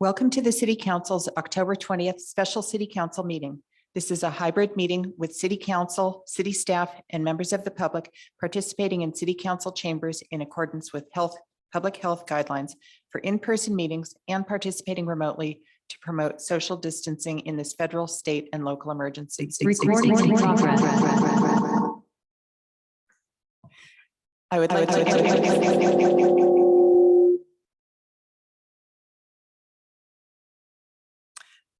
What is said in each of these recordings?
Welcome to the City Council's October 20th Special City Council meeting. This is a hybrid meeting with City Council, city staff, and members of the public participating in City Council chambers in accordance with public health guidelines for in-person meetings and participating remotely to promote social distancing in this federal, state, and local emergency. Recording in progress.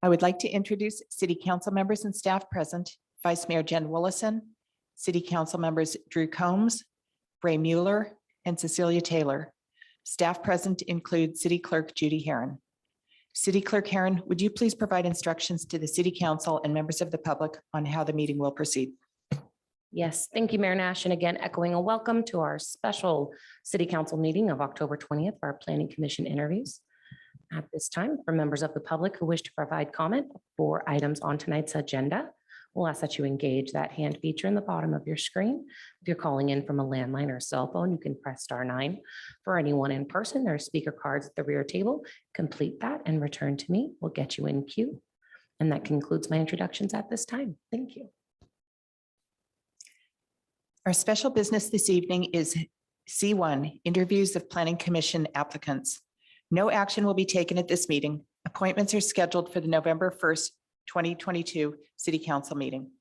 I would like to introduce City Council members and staff present: Vice Mayor Jen Willison, City Council members Drew Combs, Ray Mueller, and Cecilia Taylor. Staff present include City Clerk Judy Heron. City Clerk Heron, would you please provide instructions to the City Council and members of the public on how the meeting will proceed? Yes, thank you, Mayor Nash. And again, echoing a welcome to our special City Council meeting of October 20th, our Planning Commission interviews. At this time, for members of the public who wish to provide comment for items on tonight's agenda, we'll ask that you engage that hand feature in the bottom of your screen. If you're calling in from a landline or cell phone, you can press *9. For anyone in person, there are speaker cards at the rear table. Complete that and return to me. We'll get you in queue. And that concludes my introductions at this time. Thank you. Our special business this evening is C1, interviews of Planning Commission applicants. No action will be taken at this meeting. Appointments are scheduled for the November 1st, 2022 City Council meeting.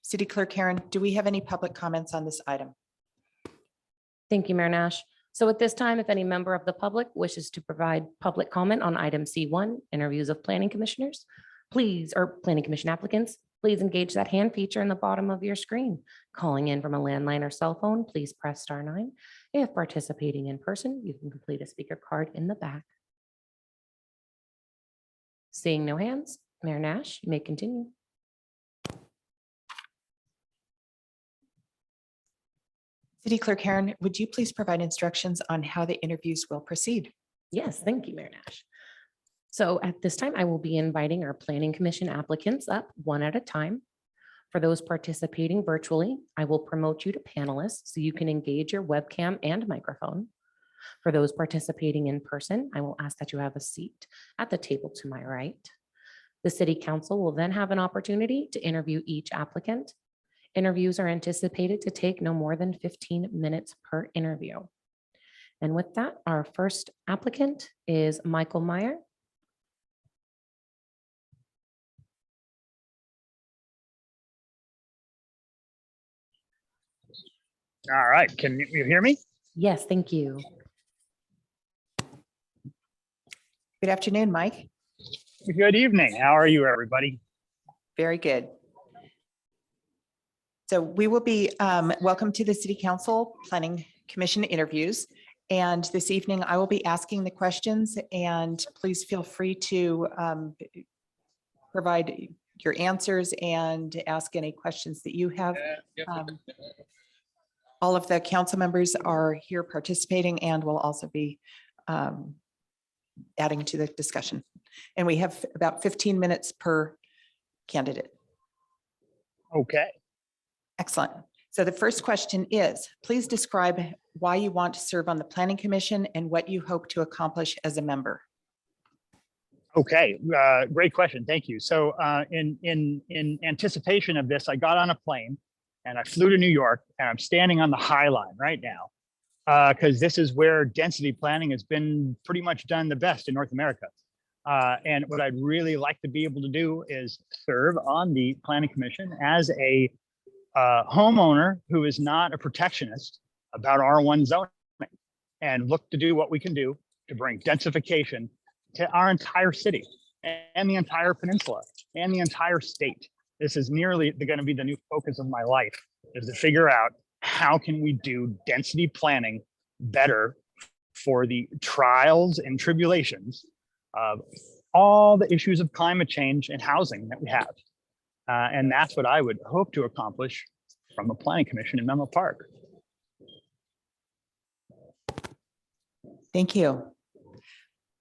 City Clerk Heron, do we have any public comments on this item? Thank you, Mayor Nash. So at this time, if any member of the public wishes to provide public comment on item C1, interviews of planning commissioners, please, or planning commission applicants, please engage that hand feature in the bottom of your screen. Calling in from a landline or cell phone, please press *9. If participating in person, you can complete a speaker card in the back. Seeing no hands, Mayor Nash, you may continue. City Clerk Heron, would you please provide instructions on how the interviews will proceed? Yes, thank you, Mayor Nash. So at this time, I will be inviting our Planning Commission applicants up one at a time. For those participating virtually, I will promote you to panelists so you can engage your webcam and microphone. For those participating in person, I will ask that you have a seat at the table to my right. The City Council will then have an opportunity to interview each applicant. Interviews are anticipated to take no more than 15 minutes per interview. And with that, our first applicant is Michael Meyer. All right, can you hear me? Yes, thank you. Good afternoon, Mike. Good evening. How are you, everybody? Very good. So we will be, welcome to the City Council Planning Commission interviews. And this evening I will be asking the questions, and please feel free to provide your answers and ask any questions that you have. All of the council members are here participating and will also be adding to the discussion. And we have about 15 minutes per candidate. Okay. Excellent. So the first question is, please describe why you want to serve on the Planning Commission and what you hope to accomplish as a member. Okay, great question. Thank you. So in anticipation of this, I got on a plane and I flew to New York, and I'm standing on the High Line right now because this is where density planning has been pretty much done the best in North America. And what I'd really like to be able to do is serve on the Planning Commission as a homeowner who is not a protectionist about R1 zoning, and look to do what we can do to bring densification to our entire city and the entire peninsula and the entire state. This is nearly going to be the new focus of my life, is to figure out how can we do density planning better for the trials and tribulations of all the issues of climate change and housing that we have. And that's what I would hope to accomplish from the Planning Commission in Menlo Park. Thank you.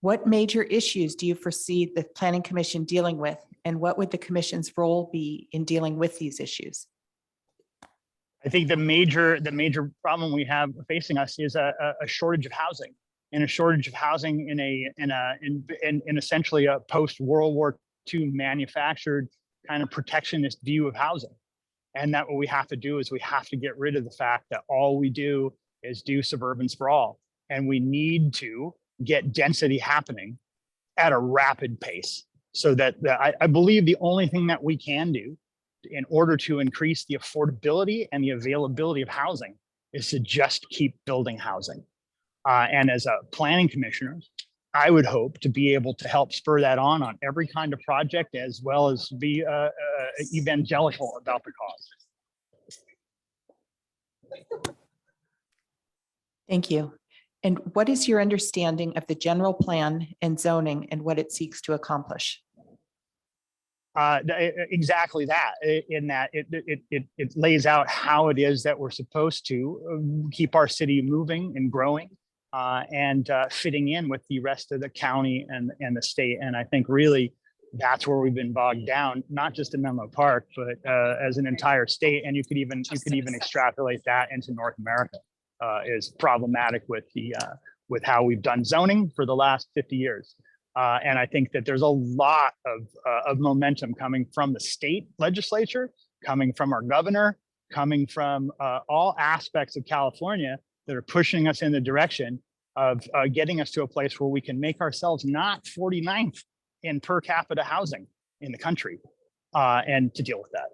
What major issues do you foresee the Planning Commission dealing with, and what would the Commission's role be in dealing with these issues? I think the major problem we have facing us is a shortage of housing. and a shortage of housing in essentially a post-World War II manufactured kind of protectionist view of housing. And that what we have to do is we have to get rid of the fact that all we do is do suburban sprawl. And we need to get density happening at a rapid pace. So that I believe the only thing that we can do in order to increase the affordability and the availability of housing is to just keep building housing. And as a planning commissioner, I would hope to be able to help spur that on every kind of project, as well as be evangelical about the cause. Thank you. And what is your understanding of the general plan and zoning and what it seeks to accomplish? Exactly that, in that it lays out how it is that we're supposed to keep our city moving and growing and fitting in with the rest of the county and the state. And I think really that's where we've been bogged down, not just in Menlo Park, but as an entire state. And you could even extrapolate that into North America. Is problematic with with how we've done zoning for the last 50 years. And I think that there's a lot of momentum coming from the state legislature, coming from our governor, coming from all aspects of California that are pushing us in the direction of getting us to a place where we can make ourselves not 49th in per capita housing in the country, and to deal with that.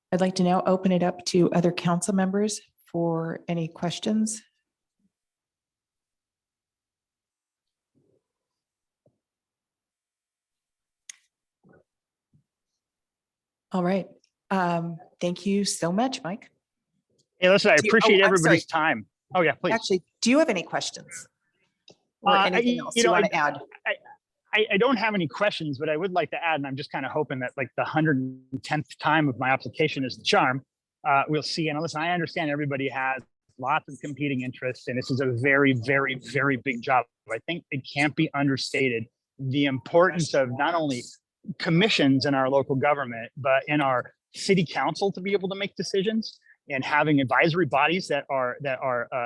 I'd like to now open it up to other council members for any questions. All right. Thank you so much, Mike. Hey, listen, I Do you- appreciate I'm everybody's time. Oh yeah, please. Actually, do you have any questions? Or anything else you want to add? I don't have any questions, but I would like to add, and I'm just kind of hoping that like the 110th time of my application is the charm. We'll see. And listen, I understand everybody has lots of competing interests, and this is a very, very, very big job. I think it can't be understated the importance of not only commissions in our local government, but in our city council to be able to make decisions, and having advisory bodies that are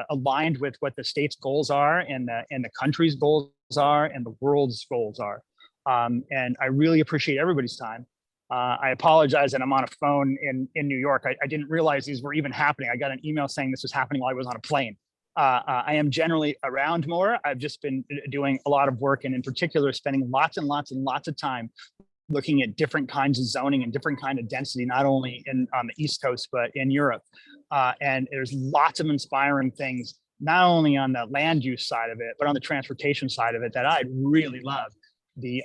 aligned with what the state's goals are and the country's goals are and the world's goals are. And I really appreciate everybody's time. I apologize that I'm on a phone in New York. I didn't realize these were even happening. I got an email saying this was happening while I was on a plane. I am generally around more. I've just been doing a lot of work, and in particular, spending lots and lots and lots of time looking at different kinds of zoning and different kind of density, not only on the East Coast, but in Europe. And there's lots of inspiring things, not only on the land use side of it, but on the transportation side of it that I'd really love. The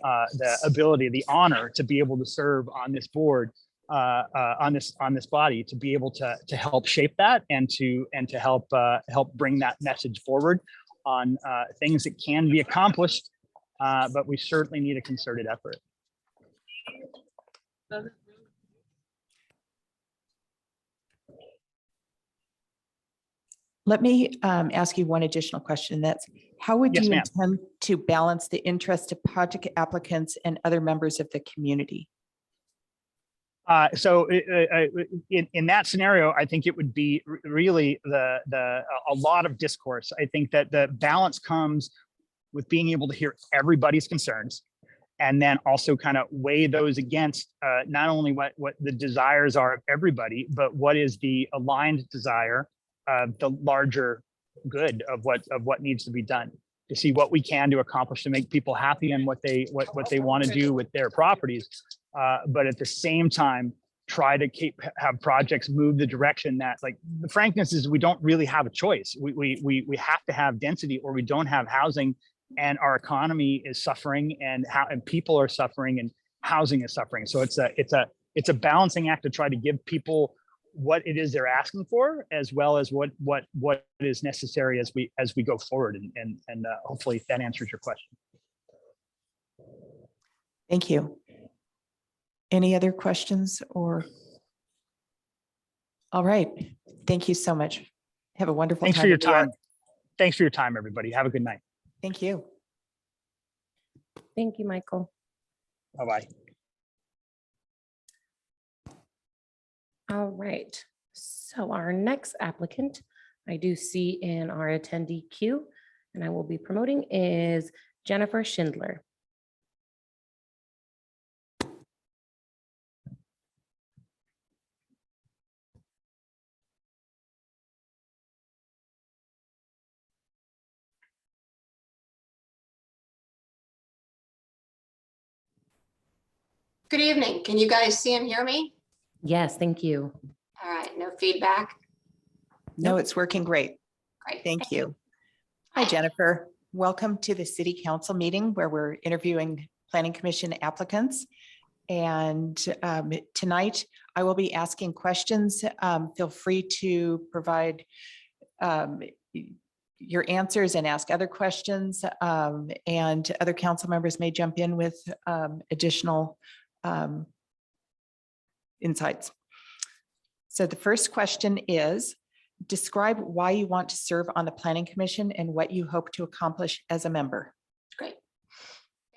ability, the honor to be able to serve on this board, on this body, to be able to help shape that and to help bring that message forward on things that can be accomplished, but we certainly need a concerted effort. Let me ask you one additional question. That's how would Yes, you ma'am. intend to balance the interest of project applicants and other members of the community? So in that scenario, I think it would be really a lot of discourse. I think that the balance comes with being able to hear everybody's concerns, and then also kind of weigh those against not only what the desires are of everybody, but what is the aligned desire of the larger good of what needs to be done, to see what we can to accomplish to make people happy and what they want to do with their properties. But at the same time, try to have projects move the direction that, like, the frankness is we don't really have a choice. We have to have density or we don't have housing, and our economy is suffering, and people are suffering, and housing is suffering. So it's a balancing act to try to give people what it is they're asking for, as well as what is necessary as we go forward. And hopefully that answers your question. Thank you. Any other questions or? All right. Thank you so much. Have a wonderful time. Thanks for your in New York. time. Thanks for your time, everybody. Have a good night. Thank you. Thank you, Michael. Bye-bye. All right, so our next applicant I do see in our attendee queue, and I will be promoting, is Jennifer Schindler. Good evening. Can you guys see and hear me? Yes, thank you. All right, no feedback. No, it's working great. Great. Thank you. Hi, Jennifer. Welcome to the City Council meeting where we're interviewing Planning Commission applicants. And tonight I will be asking questions. Feel free to provide your answers and ask other questions. And other council members may jump in with additional insights. So the first question is, describe why you want to serve on the Planning Commission and what you hope to accomplish as a member. Great.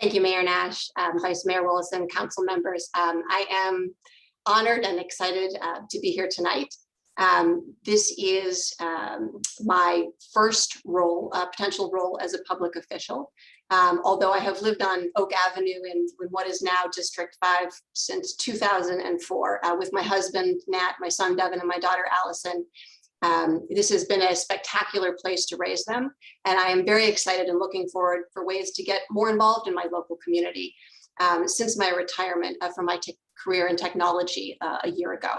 Thank you, Mayor Nash, Vice Mayor Willison, council members. I am honored and excited to be here tonight. This is my first role, potential role as a public official. Although I have lived on Oak Avenue in what is now District 5 since 2004 with my husband, Nat, my son, Devin, and my daughter, Allison. This has been a spectacular place to raise them. And I am very excited and looking forward for ways to get more involved in my local community since my retirement from my career in technology a year ago.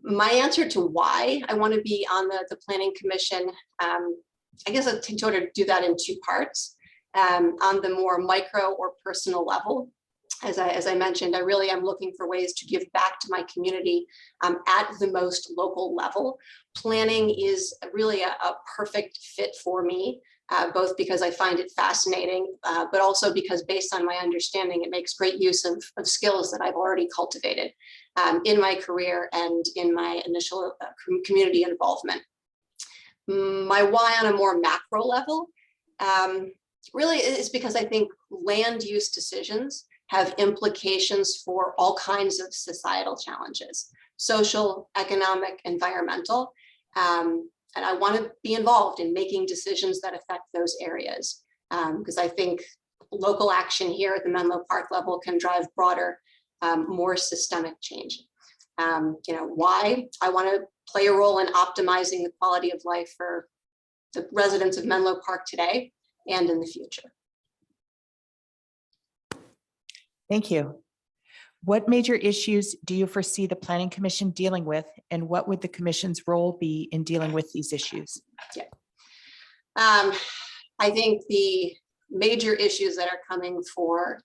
My answer to why I want to be on the Planning Commission, I guess I can sort of do that in two parts. On the more micro or personal level, as I mentioned, I really am looking for ways to give back to my community at the most local level. Planning is really a perfect fit for me, both because I find it fascinating, but also because based on my understanding, it makes great use of skills that I've already cultivated in my career and in my initial community involvement. My why on a more macro level really is because I think land use decisions have implications for all kinds of societal challenges, social, economic, environmental. And I want to be involved in making decisions that affect those areas because I think local action here at the Menlo Park level can drive broader, more systemic change. Why I want to play a role in optimizing the quality of life for the residents of Menlo Park today and in the future. Thank you. What major issues do you foresee the Planning Commission dealing with, and what would the commission's role be in dealing with these issues? I think the major issues that are coming for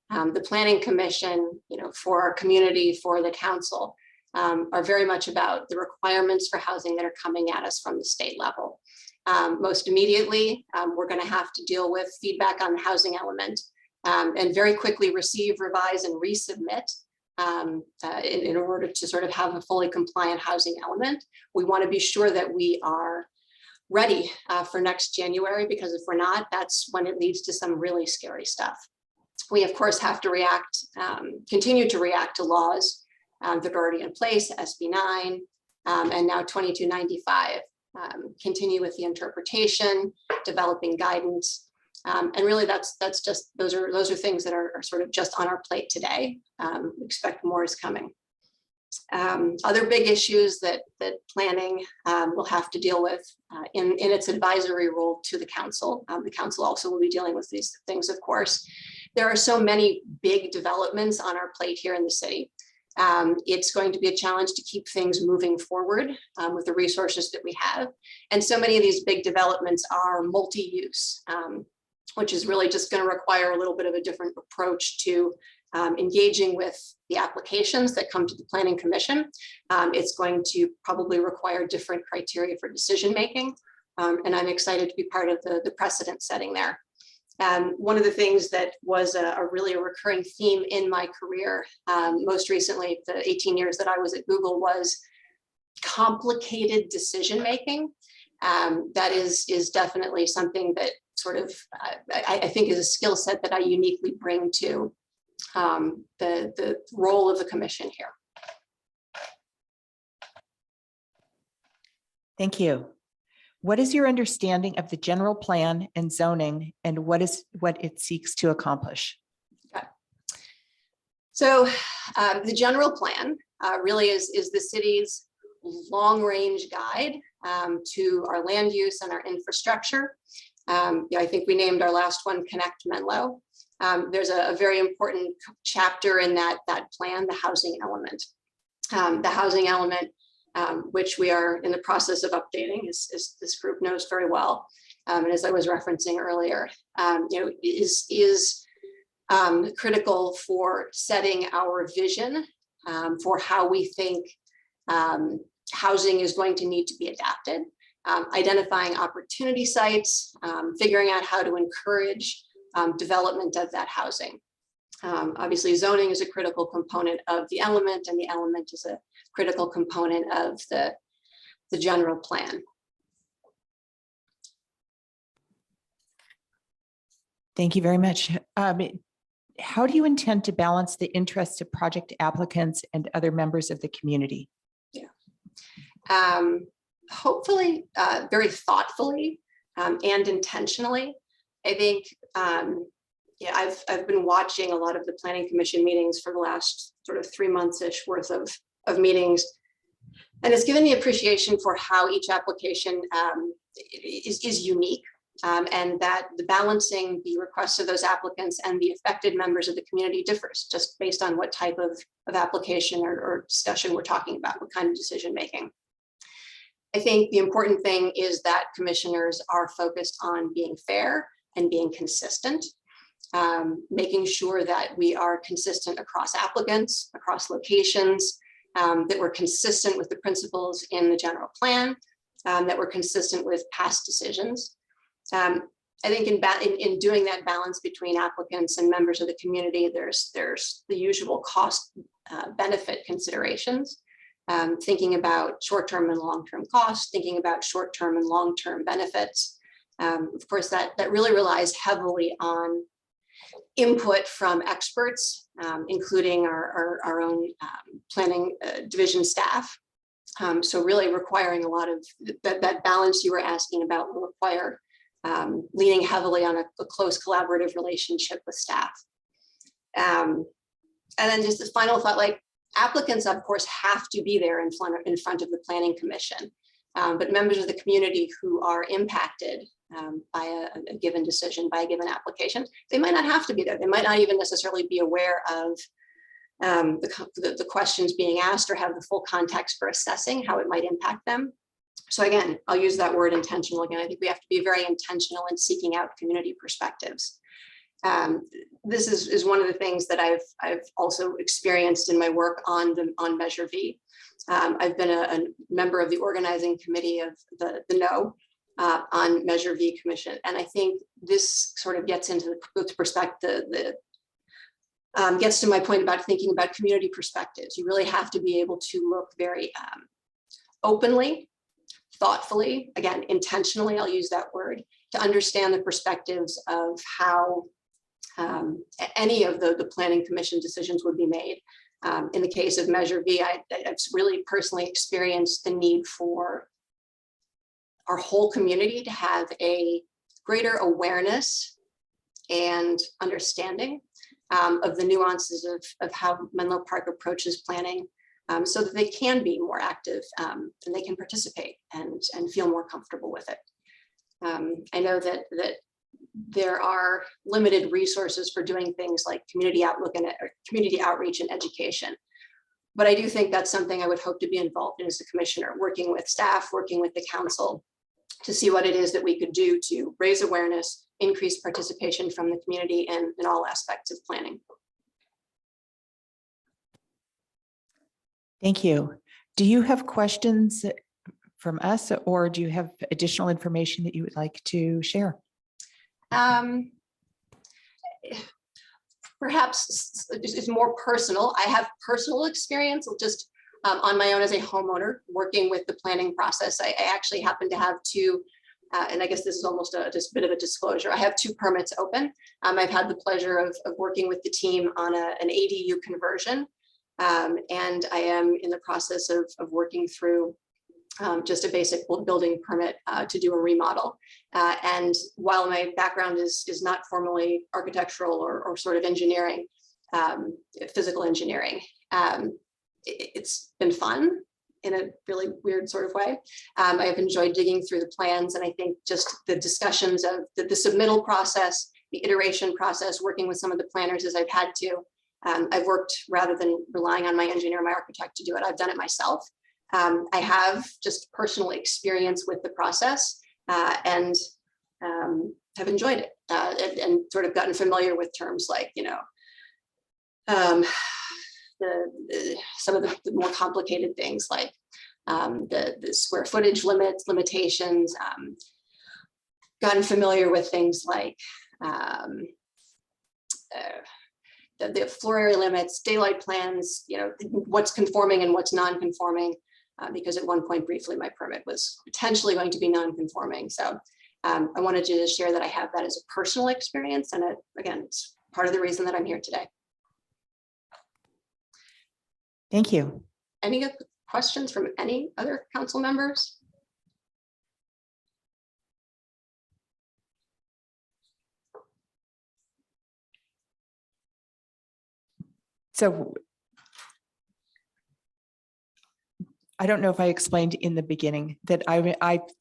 the Planning Commission, for our community, for the council, are very much about the requirements for housing that are coming at us from the state level. Most immediately, we're going to have to deal with feedback on the housing element. And very quickly receive, revise, and resubmit in order to sort of have a fully compliant housing element. We want to be sure that we are ready for next January, because if we're not, that's when it leads to some really scary stuff. We, of course, have to continue to react to laws that are already in place, SB 9, and now 2295. Continue with the interpretation, developing guidance. And really that's just, those are things that are sort of just on our plate today. We expect more is coming. Other big issues that planning will have to deal with in its advisory role to the council. The council also will be dealing with these things, of course. There are so many big developments on our plate here in the city. It's going to be a challenge to keep things moving forward with the resources that we have. And so many of these big developments are multi-use, which is really just going to require a little bit of a different approach to engaging with the applications that come to the Planning Commission. It's going to probably require different criteria for decision making. And I'm excited to be part of the precedent setting there. One of the things that was really a recurring theme in my career, most recently, the 18 years that I was at Google, was complicated decision making. That is definitely something that sort of, I think is a skill set that I uniquely bring to the role of the commission here. Thank you. What is your understanding of the general plan and zoning and what it seeks to accomplish? So the general plan really is the city's long-range guide to our land use and our infrastructure. I think we named our last one Connect Menlo. There's a very important chapter in that plan, the housing element. The housing element, which we are in the process of updating, as this group knows very well, and as I was referencing earlier, is critical for setting our vision for how we think housing is going to need to be adapted, identifying opportunity sites, figuring out how to encourage development of that housing. Obviously, zoning is a critical component of the element, and the element is a critical component of the general plan. Thank you very much. How do you intend to balance the interests of project applicants and other members of the community? Hopefully, very thoughtfully and intentionally. I think I've been watching a lot of the Planning Commission meetings for the last sort of 3 months-ish worth of meetings. And it's given me appreciation for how each application is unique, and that the balancing the requests of those applicants and the affected members of the community differs just based on what type of application or discussion we're talking about, what kind of decision making. I think the important thing is that commissioners are focused on being fair and being consistent, making sure that we are consistent across applicants, across locations, that we're consistent with the principles in the general plan, that we're consistent with past decisions. I think in doing that balance between applicants and members of the community, there's the usual cost benefit considerations, thinking about short-term and long-term costs, thinking about short-term and long-term benefits. Of course, that really relies heavily on input from experts, including our own planning division staff. So really requiring a lot of that balance you were asking about will require leaning heavily on a close collaborative relationship with staff. And then just the final thought, like applicants, of course, have to be there in front of the Planning Commission, but members of the community who are impacted by a given decision, by a given application, they might not have to be there. They might not even necessarily be aware of the questions being asked or have the full context for assessing how it might impact them. So again, I'll use that word intentional again. I think we have to be very intentional in seeking out community perspectives. This is one of the things that I've also experienced in my work on Measure V. I've been a member of the organizing committee of the No on Measure V Commission, and I think this sort of gets into the perspective, gets to my point about thinking about community perspectives. You really have to be able to look very openly, thoughtfully, again, intentionally, I'll use that word, to understand the perspectives of how any of the Planning Commission decisions would be made. In the case of Measure V, I've really personally experienced the need for our whole community to have a greater awareness and understanding of the nuances of how Menlo Park approaches planning, so that they can be more active and they can participate and feel more comfortable with it. I know that there are limited resources for doing things like community outlook and community outreach and education. But I do think that's something I would hope to be involved in as a commissioner, working with staff, working with the council to see what it is that we could do to raise awareness, increase participation from the community in all aspects of planning. Thank you. Do you have questions from us, or do you have additional information that you would like to share? Perhaps it's more personal. I have personal experience just on my own as a homeowner working with the planning process. I actually happen to have two, and I guess this is almost just a bit of a disclosure. I have 2 permits open. I've had the pleasure of working with the team on an ADU conversion. And I am in the process of working through just a basic building permit to do a remodel. And while my background is not formally architectural or sort of engineering, physical engineering, it's been fun in a really weird sort of way. I've enjoyed digging through the plans, and I think just the discussions of the submittal process, the iteration process, working with some of the planners as I've had to. I've worked, rather than relying on my engineer, my architect to do it, I've done it myself. I have just personal experience with the process and have enjoyed it and sort of gotten familiar with terms like, some of the more complicated things like the square footage limitations, gotten familiar with things like the floor area limits, daylight plans, what's conforming and what's non-conforming, because at one point briefly my permit was potentially going to be non-conforming. So I wanted to just share that I have that as a personal experience, and again, it's part of the reason that I'm here today. Thank you. Any other questions from any other council members? So I don't know if I explained in the beginning that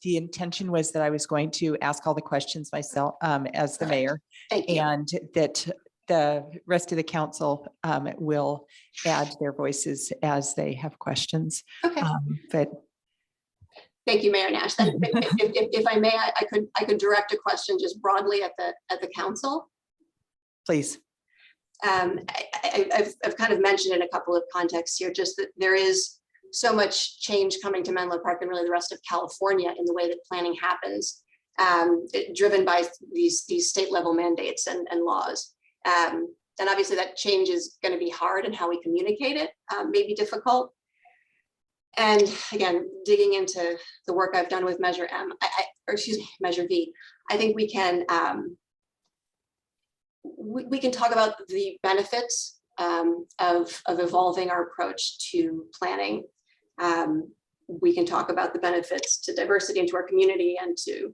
the intention was that I was going to ask all the questions myself as the mayor, Thank you. and that the rest of the council will add their voices as they have questions. Okay. But Thank you, Mayor Nash. Then, if I may, I could direct a question just broadly at the council. please. I've kind of mentioned in a couple of contexts here, just that there is so much change coming to Menlo Park and really the rest of California in the way that planning happens, driven by these state level mandates and laws. And obviously that change is going to be hard, and how we communicate it may be difficult. And again, digging into the work I've done with Measure M, Measure V, I think we can talk about the benefits of evolving our approach to planning. We can talk about the benefits to diversity into our community and to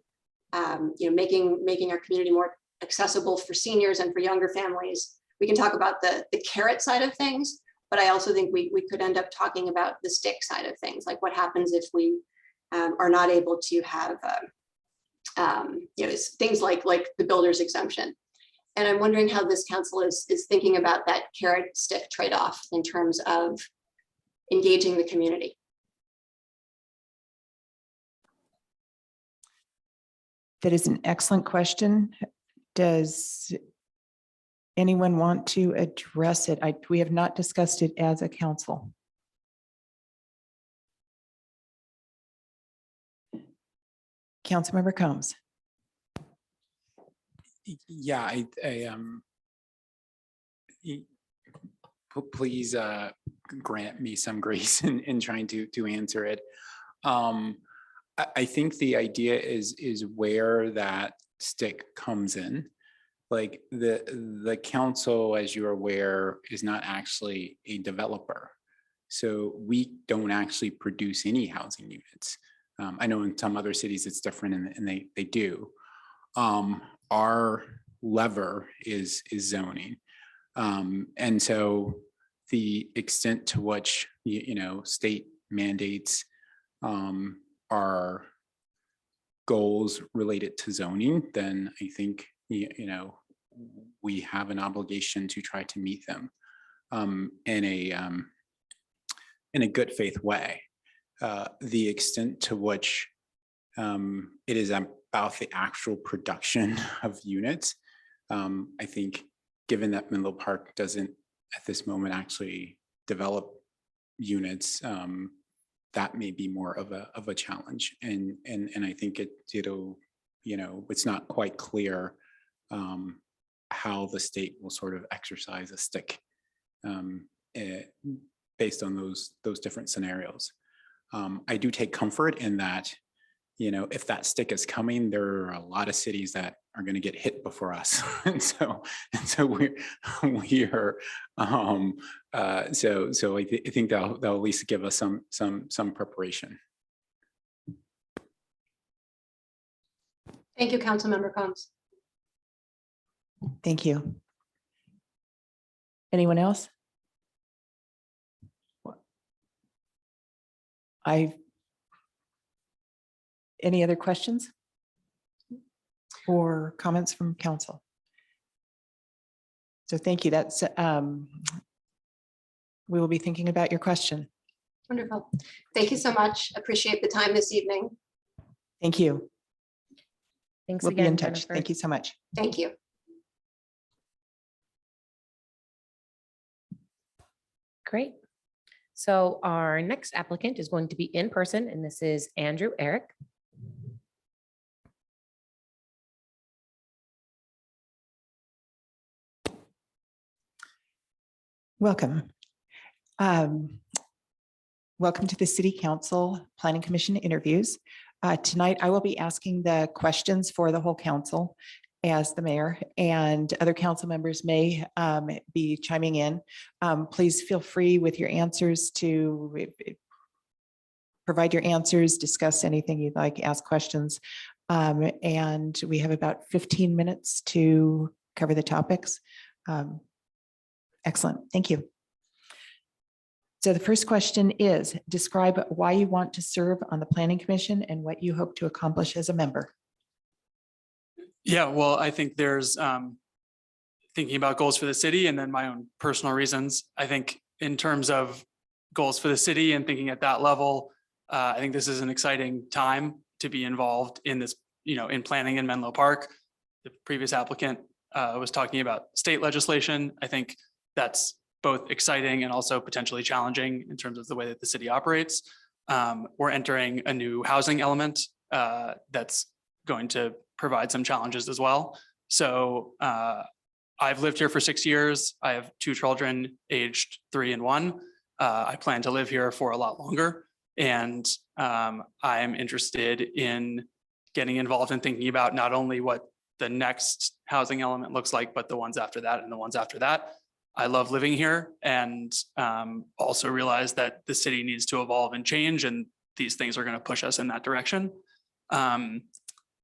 making our community more accessible for seniors and for younger families. We can talk about the carrot side of things, but I also think we could end up talking about the stick side of things, like what happens if we are not able to have things like the builder's exemption. And I'm wondering how this council is thinking about that carrot stick trade-off in terms of engaging the community. That is an excellent question. Does anyone want to address it? We have not discussed it as a council. Councilmember Combs. Yeah, please grant me some grace in trying to answer it. I think the idea is where that stick comes in. Like the council, as you're aware, is not actually a developer. So we don't actually produce any housing units. I know in some other cities it's different, and they do. Our lever is zoning. And so the extent to which, state mandates are goals related to zoning, then I think, we have an obligation to try to meet them in a good faith way. The extent to which it is about the actual production of units, I think, given that Menlo Park doesn't at this moment actually develop units, that may be more of a challenge. And I think it's not quite clear how the state will sort of exercise a stick based on those different scenarios. I do take comfort in that, if that stick is coming, there are a lot of cities that are going to get hit before us, and so we are. So I think that'll at least give us some preparation. Thank you, Councilmember Combs. Thank you. Anyone else? Any other questions? Or comments from council? So thank you. That's, we will be thinking about your question. Wonderful. Thank you so much. Appreciate the time this evening. Thank you. Thanks We'll be again, in touch. Jennifer. Thank you so much. Thank you. Great. So our next applicant is going to be in person, and this is Andrew Eric. Welcome. Welcome to the City Council Planning Commission interviews. Tonight, I will be asking the questions for the whole council as the mayor, and other council members may be chiming in. Please feel free with your answers to provide your answers, discuss anything you'd like, ask questions. And we have about 15 minutes to cover the topics. Excellent. Thank you. So the first question is, describe why you want to serve on the Planning Commission and what you hope to accomplish as a member. Yeah, well, I think there's thinking about goals for the city and then my own personal reasons. I think in terms of goals for the city and thinking at that level, I think this is an exciting time to be involved in this, in planning in Menlo Park. The previous applicant was talking about state legislation. I think that's both exciting and also potentially challenging in terms of the way that the city operates. We're entering a new housing element that's going to provide some challenges as well. So I've lived here for 6 years. I have 2 children aged 3 and 1. I plan to live here for a lot longer. And I'm interested in getting involved in thinking about not only what the next housing element looks like, but the ones after that and the ones after that. I love living here and also realize that the city needs to evolve and change, and these things are going to push us in that direction.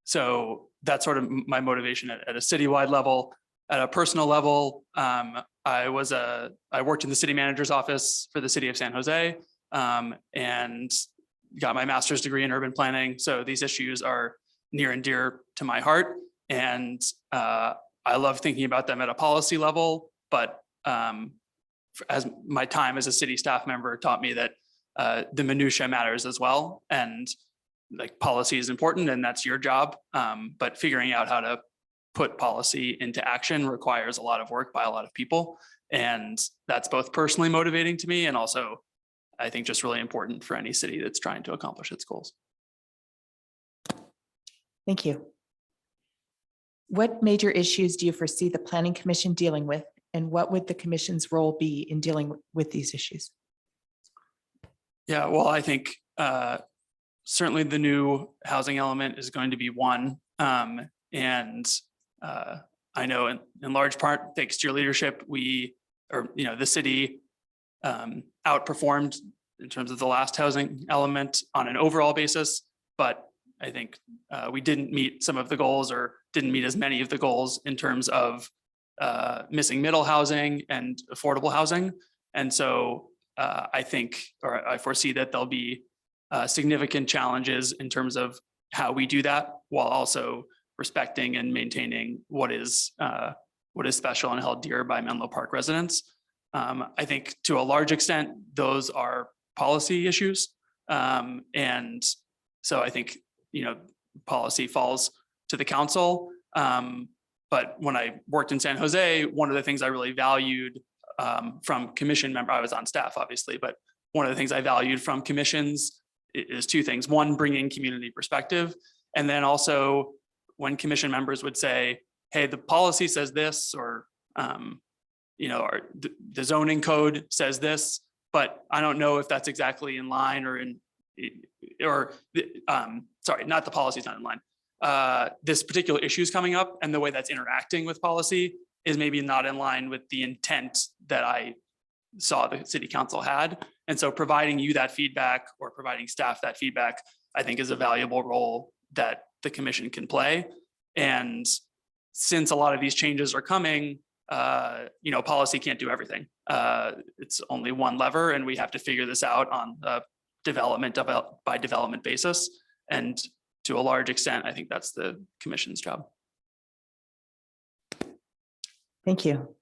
So that's sort of my motivation at a citywide level. At a personal level, I worked in the city manager's office for the city of San Jose and got my master's degree in urban planning. So these issues are near and dear to my heart. And I love thinking about them at a policy level, but as my time as a city staff member taught me that the minutia matters as well. And like policy is important and that's your job. But figuring out how to put policy into action requires a lot of work by a lot of people. And that's both personally motivating to me and also I think just really important for any city that's trying to accomplish its goals. Thank you. What major issues do you foresee the Planning Commission dealing with, and what would the commission's role be in dealing with these issues? Yeah, well, I think certainly the new housing element is going to be one. And I know in large part, thanks to your leadership, the city outperformed in terms of the last housing element on an overall basis, but I think we didn't meet some of the goals or didn't meet as many of the goals in terms of missing middle housing and affordable housing. And so I foresee that there'll be significant challenges in terms of how we do that while also respecting and maintaining what is special and held dear by Menlo Park residents. I think to a large extent, those are policy issues. And so I think, policy falls to the council. But when I worked in San Jose, one of the things I really valued from commission member, I was on staff obviously, but one of the things I valued from commissions is 2 things. One, bringing community perspective. And then also when commission members would say, hey, the policy says this, or or the zoning code says this, but I don't know if that's exactly in line sorry, not the policy's not in line. This particular issue is coming up and the way that's interacting with policy is maybe not in line with the intent that I saw the city council had. And so providing you that feedback or providing staff that feedback, I think is a valuable role that the commission can play. And since a lot of these changes are coming, policy can't do everything. It's only one lever, and we have to figure this out on a development by development basis. And to a large extent, I think that's the commission's job. Thank you.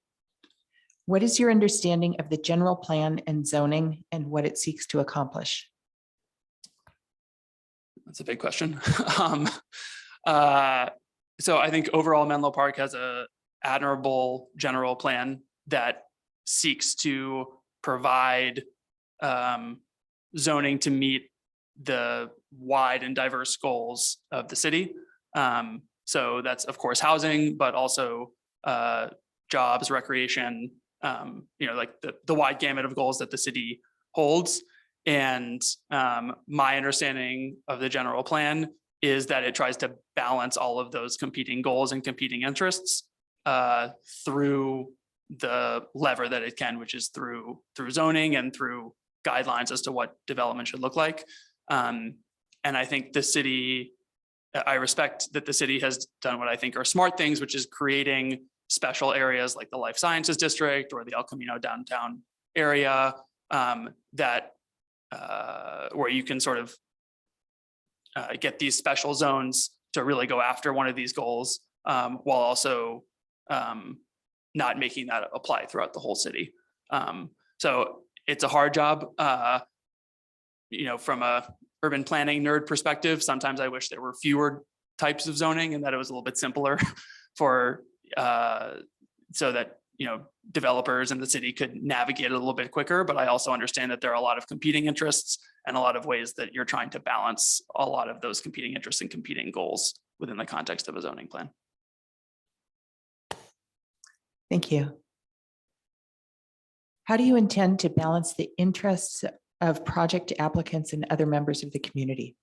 What is your understanding of the general plan and zoning and what it seeks to accomplish? That's a big question. So I think overall Menlo Park has a admirable general plan that seeks to provide zoning to meet the wide and diverse goals of the city. So that's of course housing, but also jobs, recreation, like the wide gamut of goals that the city holds. And my understanding of the general plan is that it tries to balance all of those competing goals and competing interests through the lever that it can, which is through zoning and through guidelines as to what development should look like. And I think I respect that the city has done what I think are smart things, which is creating special areas like the Life Sciences District or the El Camino downtown area that where you can sort of get these special zones to really go after one of these goals while also not making that apply throughout the whole city. So it's a hard job. From a urban planning nerd perspective, sometimes I wish there were fewer types of zoning and that it was a little bit simpler for so that developers and the city could navigate it a little bit quicker. But I also understand that there are a lot of competing interests and a lot of ways that you're trying to balance a lot of those competing interests and competing goals within the context of a zoning plan. Thank you. How do you intend to balance the interests of project applicants and other members of the community?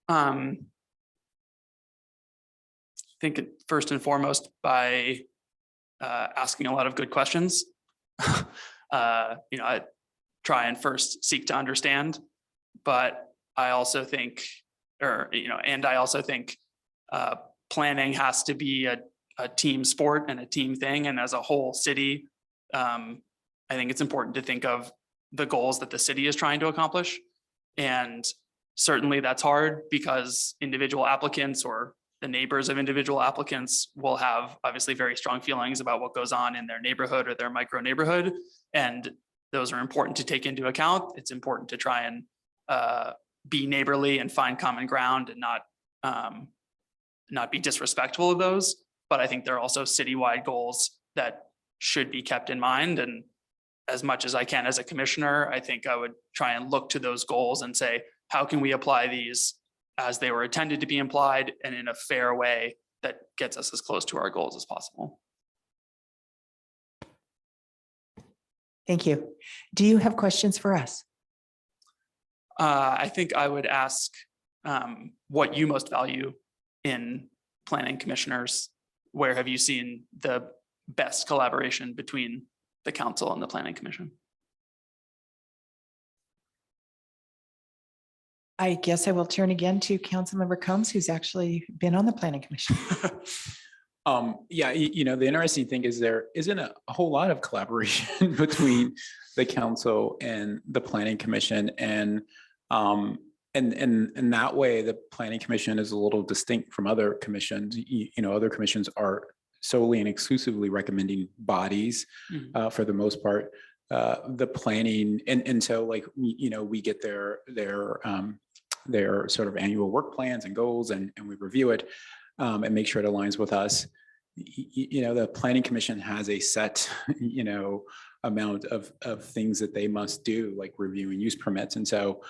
I think first and foremost by asking a lot of good questions. I try and first seek to understand, but I also think, planning has to be a team sport and a team thing. And as a whole city, I think it's important to think of the goals that the city is trying to accomplish. And certainly that's hard because individual applicants or the neighbors of individual applicants will have obviously very strong feelings about what goes on in their neighborhood or their micro neighborhood. And those are important to take into account. It's important to try and be neighborly and find common ground and not be disrespectful of those. But I think there are also citywide goals that should be kept in mind. And as much as I can as a commissioner, I think I would try and look to those goals and say, how can we apply these as they were intended to be implied and in a fair way that gets us as close to our goals as possible? Thank you. Do you have questions for us? I think I would ask what you most value in planning commissioners. Where have you seen the best collaboration between the council and the planning commission? I guess I will turn again to Councilmember Combs, who's actually been on the planning commission. Yeah, the interesting thing is there isn't a whole lot of collaboration between the council and the planning commission. And that way, the planning commission is a little distinct from other commissions. Other commissions are solely and exclusively recommending bodies for the most part. The planning and so we get their sort of annual work plans and goals and we review it and make sure it aligns with us. The planning commission has a set amount of things that they must do, like reviewing use permits. And so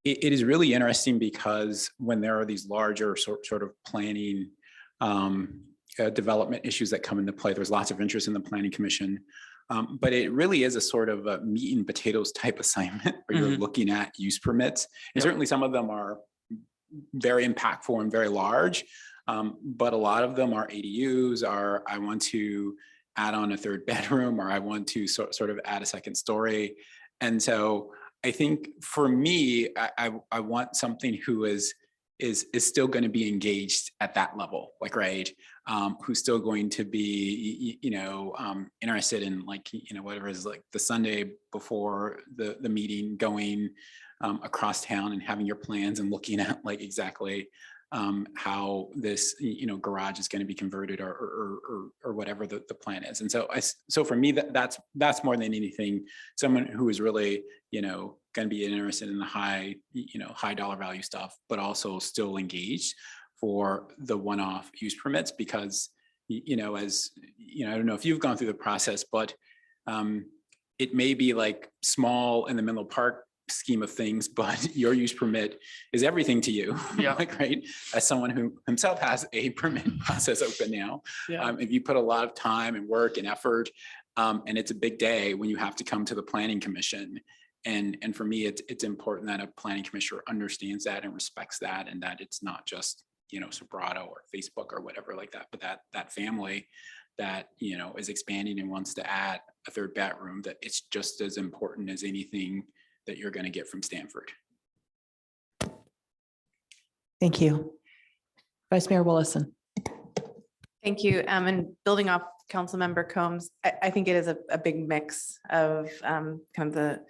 it is really interesting because when there are these larger sort of planning development issues that come into play, there's lots of interest in the planning commission. But it really is a sort of a meat and potatoes type assignment where you're looking at use permits. And certainly some of them are very impactful and very large, but a lot of them are ADUs, are I want to add on a third bedroom, or I want to sort of add a second story. And so I think for me, I want something who is is still going to be engaged at that level, like, right? Who's still going to be, interested in, like, whatever is like the Sunday before the meeting, going across town and having your plans and looking at like exactly how this, garage is going to be converted or whatever the plan is. And so for me, that's more than anything, someone who is really, going to be interested in the high dollar value stuff, but also still engaged for the one-off use permits, because, as, I don't know if you've gone through the process, but it may be like small in the Menlo Park scheme of things, but your use permit is everything to you. Yeah. Like, right, as someone who himself has a permit process open now, Yeah. if you put a lot of time and work and effort, and it's a big day when you have to come to the planning commission. And for me, it's important that a planning commissioner understands that and respects that, and that it's not just, Serato or Facebook or whatever like that, but that family that, is expanding and wants to add a third bedroom, that it's just as important as anything that you're going to get from Stanford. Thank you. Vice Mayor Willison. Thank you. And building off Councilmember Combs, I think it is a big mix of kind of the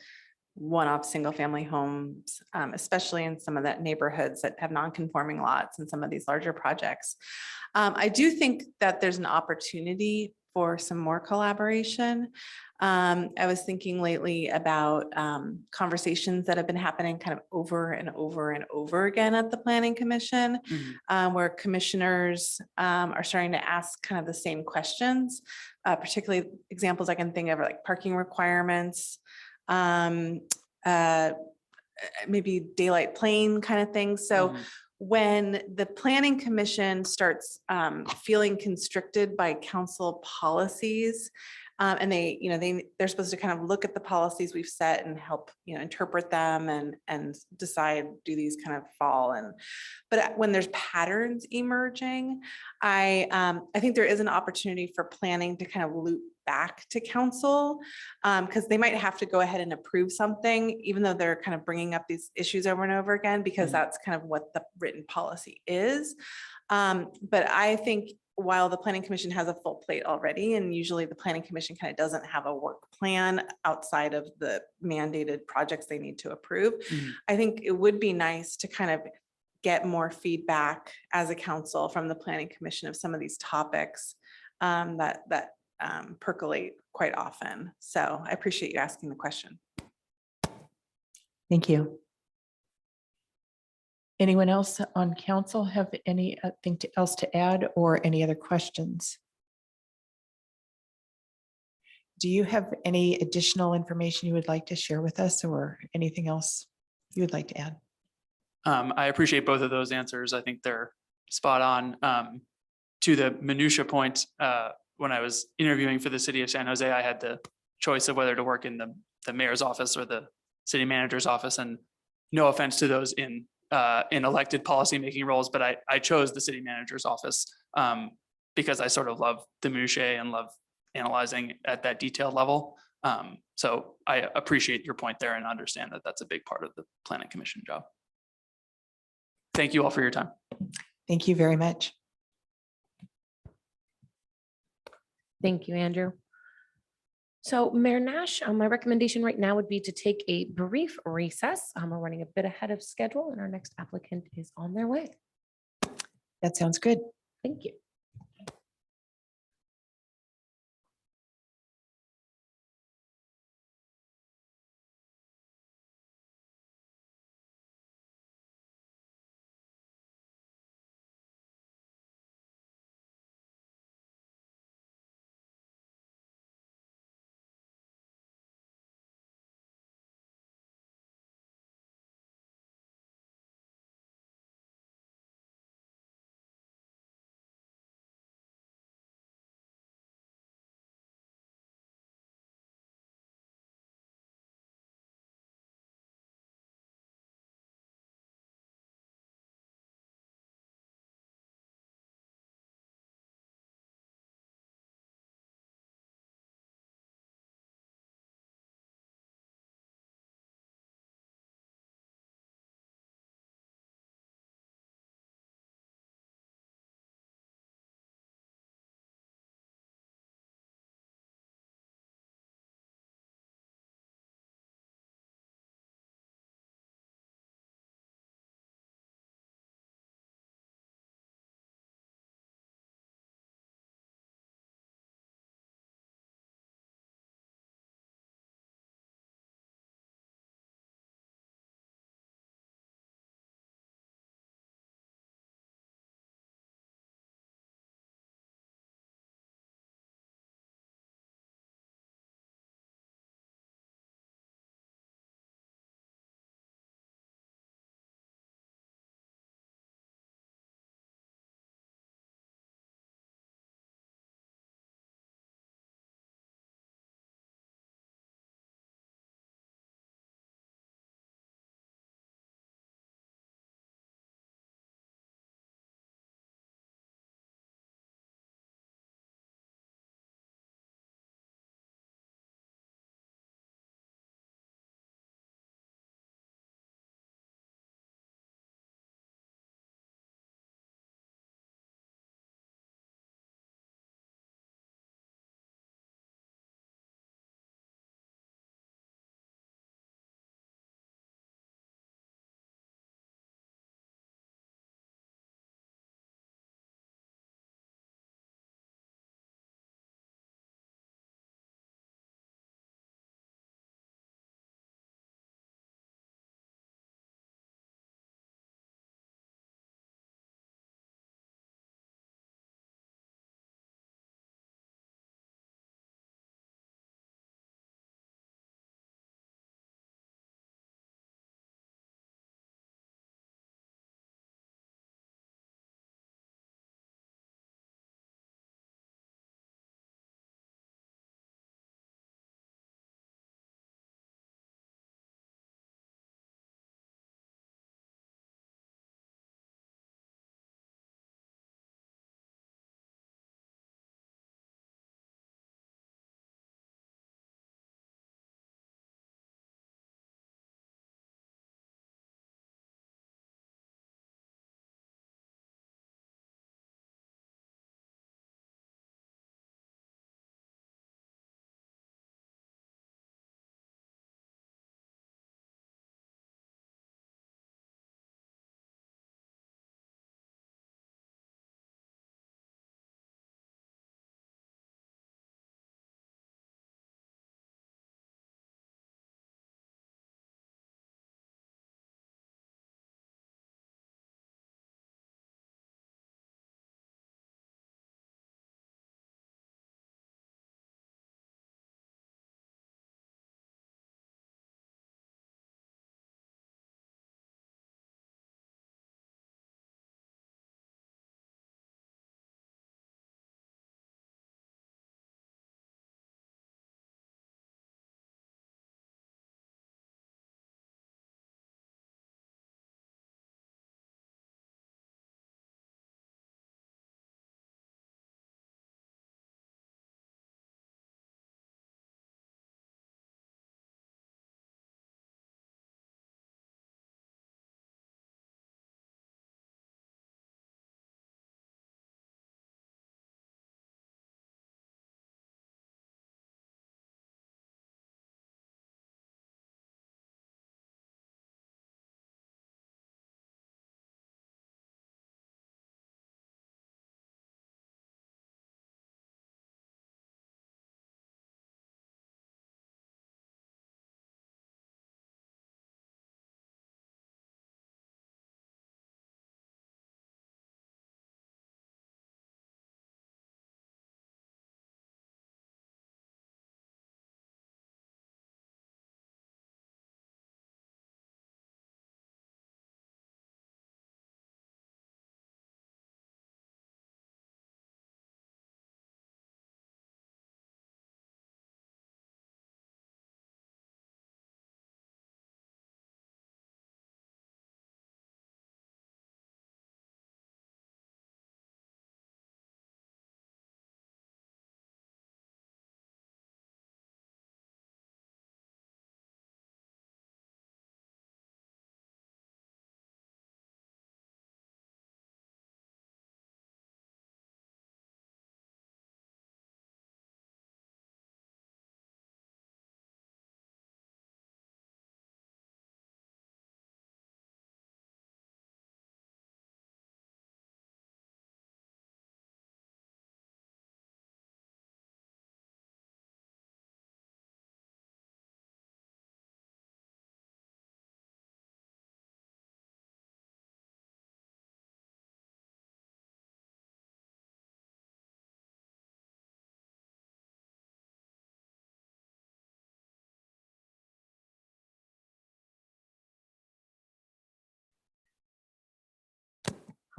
one-off single-family homes, especially in some of that neighborhoods that have non-conforming lots and some of these larger projects. I do think that there's an opportunity for some more collaboration. I was thinking lately about conversations that have been happening kind of over and over and over again at the Planning Commission, where commissioners are starting to ask kind of the same questions, particularly examples I can think of are like parking requirements, maybe daylight plane kind of thing. So when the Planning Commission starts feeling constricted by council policies, and they're supposed to kind of look at the policies we've set and help, interpret them and decide, do these kind of fall but when there's patterns emerging, I think there is an opportunity for planning to kind of loop back to council, because they might have to go ahead and approve something, even though they're kind of bringing up these issues over and over again, because that's kind of what the written policy is. But I think while the Planning Commission has a full plate already, and usually the Planning Commission kind of doesn't have a work plan outside of the mandated projects they need to approve, I think it would be nice to kind of get more feedback as a council from the Planning Commission of some of these topics that percolate quite often. So I appreciate you asking the question. Thank you. Anyone else on council have anything else to add or any other questions? Do you have any additional information you would like to share with us, or anything else you would like to add? I appreciate both of those answers. I think they're spot on. To the minutia point, when I was interviewing for the city of San Jose, I had the choice of whether to work in the mayor's office or the city manager's office. And no offense to those in elected policymaking roles, but I chose the city manager's office because I sort of love the minutiae and love analyzing at that detailed level. So I appreciate your point there and understand that that's a big part of the Planning Commission job. Thank you all for your time. Thank you very much. Thank you, Andrew. So Mayor Nash, my recommendation right now would be to take a brief recess. We're running a bit ahead of schedule and our next applicant is on their way. That sounds good. Thank you.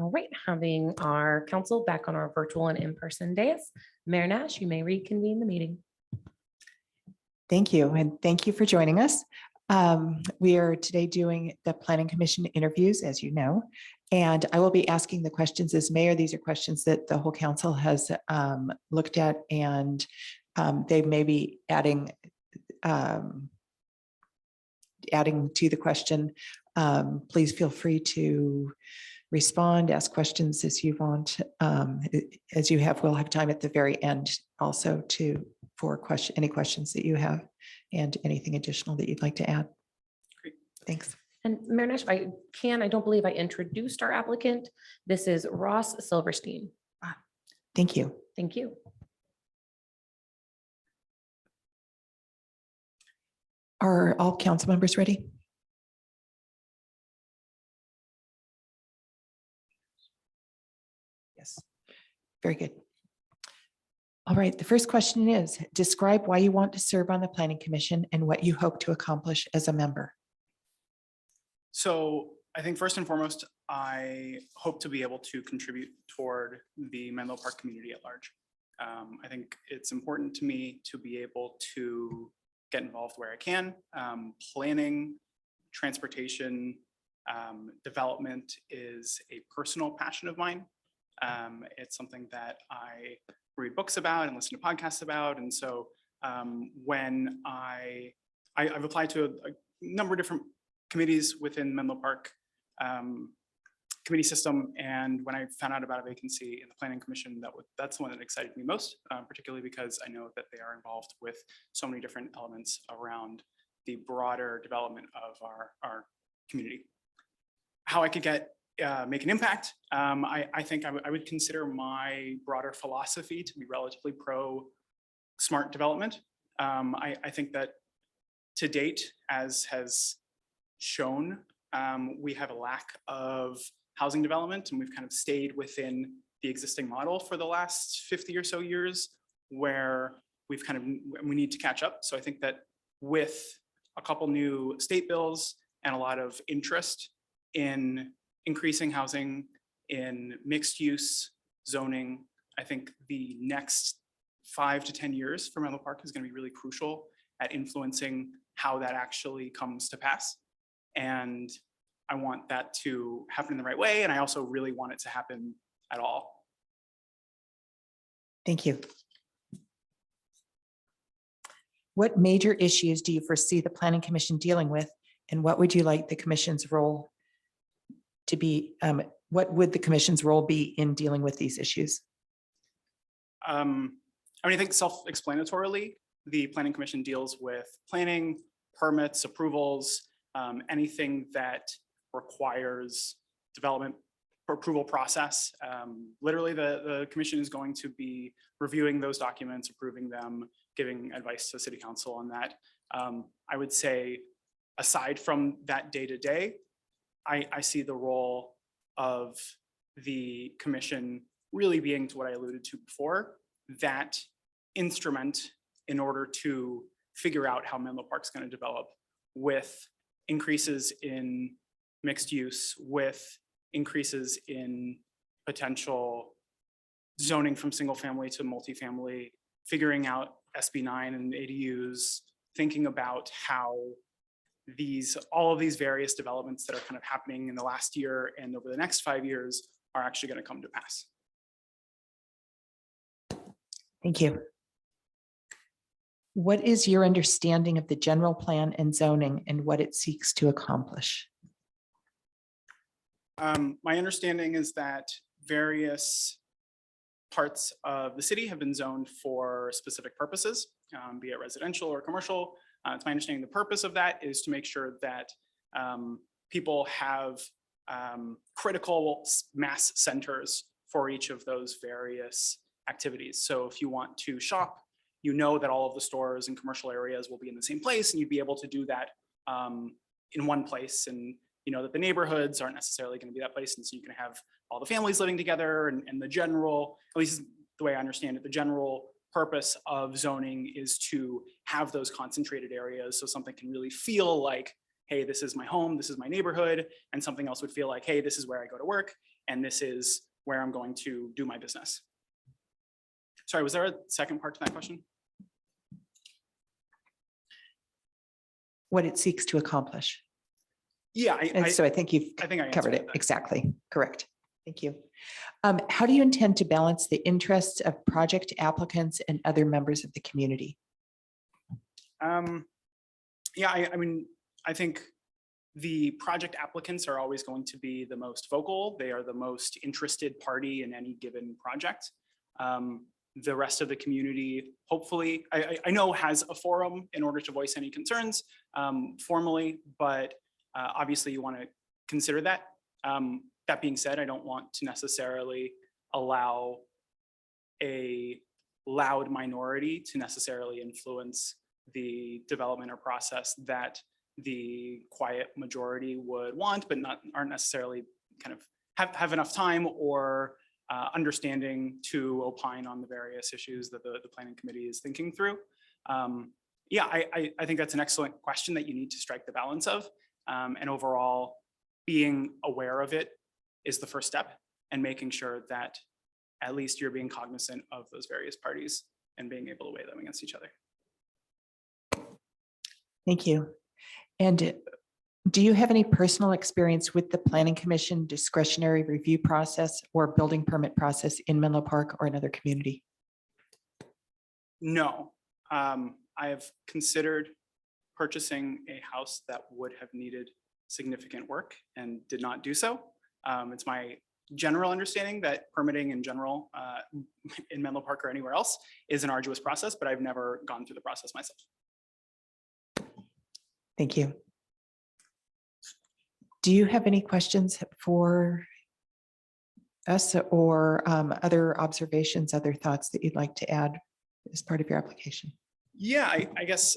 All right, having our council back on our virtual and in-person days. Mayor Nash, you may reconvene the meeting. Thank you, and thank you for joining us. We are today doing the Planning Commission interviews, as you know, and I will be asking the questions as mayor. These are questions that the whole council has looked at, and they may be adding to the question. Please feel free to respond, ask questions as you want. As you have, we'll have time at the very end also for any questions that you have and anything additional that you'd like to add. Great. Thanks. And Mayor Nash, if I don't believe I introduced our applicant. This is Ross Silverstein. Thank you. Thank you. Are all council members ready? Yes, very good. All right, the first question is, describe why you want to serve on the Planning Commission and what you hope to accomplish as a member. So I think first and foremost, I hope to be able to contribute toward the Menlo Park community at large. I think it's important to me to be able to get involved where I can. Planning, transportation, development is a personal passion of mine. It's something that I read books about and listen to podcasts about. And so when I've applied to a number of different committees within Menlo Park committee system. And when I found out about a vacancy in the Planning Commission, that's the one that excited me most, particularly because I know that they are involved with so many different elements around the broader development of our community. How I could make an impact, I think I would consider my broader philosophy to be relatively pro smart development. I think that to date, as has shown, we have a lack of housing development, and we've kind of stayed within the existing model for the last 50 or so years, where we need to catch up. So I think that with a couple new state bills and a lot of interest in increasing housing, in mixed use zoning, I think the next 5 to 10 years for Menlo Park is going to be really crucial at influencing how that actually comes to pass. And I want that to happen in the right way. And I also really want it to happen at all. Thank you. What major issues do you foresee the Planning Commission dealing with? And what would you like the commission's role to be? What would the commission's role be in dealing with these issues? I mean, I think self-explanatorily, the Planning Commission deals with planning, permits, approvals, anything that requires development or approval process. Literally, the commission is going to be reviewing those documents, approving them, giving advice to city council on that. I would say, aside from that day-to-day, I see the role of the commission really being to what I alluded to before, that instrument in order to figure out how Menlo Park's going to develop with increases in mixed use, with increases in potential zoning from single family to multifamily, figuring out SB 9 and ADUs, thinking about how all of these various developments that are kind of happening in the last year and over the next 5 years are actually going to come to pass. Thank you. What is your understanding of the general plan and zoning and what it seeks to accomplish? My understanding is that various parts of the city have been zoned for specific purposes, be it residential or commercial. It's my understanding the purpose of that is to make sure that people have critical mass centers for each of those various activities. So if you want to shop, you know that all of the stores and commercial areas will be in the same place, and you'd be able to do that in one place. And you know that the neighborhoods aren't necessarily going to be that place, and so you can have all the families living together. And the general, at least the way I understand it, the general purpose of zoning is to have those concentrated areas so something can really feel like hey, this is my home, this is my neighborhood, and something else would feel like, hey, this is where I go to work, and this is where I'm going to do my business. Sorry, was there a second part to that question? What it seeks to accomplish. Yeah, And so I think you've I think I covered answered it. that. Exactly. Correct. Thank you. How do you intend to balance the interests of project applicants and other members of the community? Yeah, I mean, I think the project applicants are always going to be the most vocal. They are the most interested party in any given project. The rest of the community, hopefully, I know has a forum in order to voice any concerns formally, but obviously you want to consider that. That being said, I don't want to necessarily allow a loud minority to necessarily influence the development or process that the quiet majority would want, but aren't necessarily kind of have enough time or understanding to opine on the various issues that the planning committee is thinking through. Yeah, I think that's an excellent question that you need to strike the balance of. And overall, being aware of it is the first step, and making sure that at least you're being cognizant of those various parties and being able to weigh them against each other. Thank you. And do you have any personal experience with the Planning Commission discretionary review process or building permit process in Menlo Park or another community? No, I have considered purchasing a house that would have needed significant work and did not do so. It's my general understanding that permitting in general in Menlo Park or anywhere else is an arduous process, but I've never gone through the process myself. Thank you. Do you have any questions for us or other observations, other thoughts that you'd like to add as part of your application? Yeah, I guess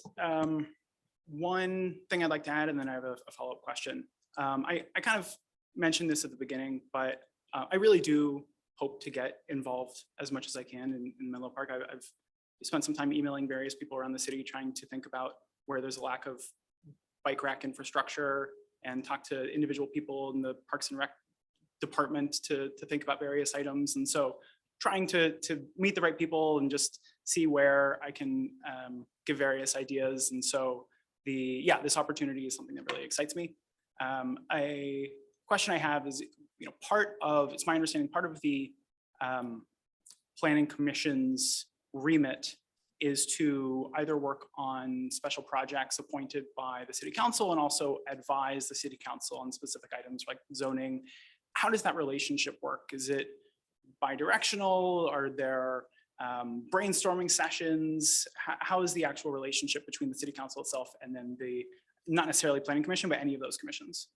one thing I'd like to add, and then I have a follow-up question. I kind of mentioned this at the beginning, but I really do hope to get involved as much as I can in Menlo Park. I've spent some time emailing various people around the city trying to think about where there's a lack of bike rack infrastructure and talk to individual people in the Parks and Rec department to think about various items. And so trying to meet the right people and just see where I can give various ideas. And so this opportunity is something that really excites me. A question I have is, it's my understanding, part of the Planning Commission's remit is to either work on special projects appointed by the city council and also advise the city council on specific items like zoning. How does that relationship work? Is it bi-directional? Are there brainstorming sessions? How is the actual relationship between the city council itself and then the, not necessarily planning commission, but any of those commissions?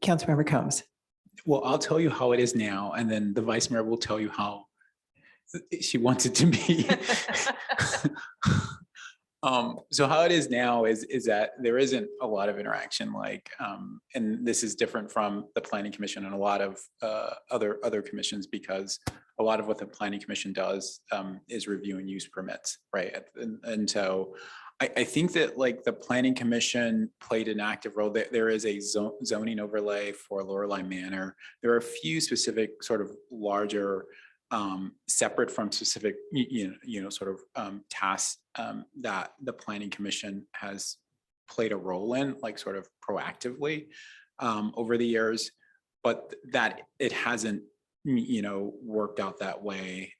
Councilmember Combs. Well, I'll tell you how it is now, and then the vice mayor will tell you how she wants it to be. So how it is now is that there isn't a lot of interaction, and this is different from the Planning Commission and a lot of other commissions, because a lot of what the Planning Commission does is review and use permits, right? And so I think that the Planning Commission played an active role. There is a zoning overlay for Lorelei Manor. There are a few specific sort of larger separate from specific, tasks that the Planning Commission has played a role in, sort of proactively over the years, but that it hasn't, worked out that way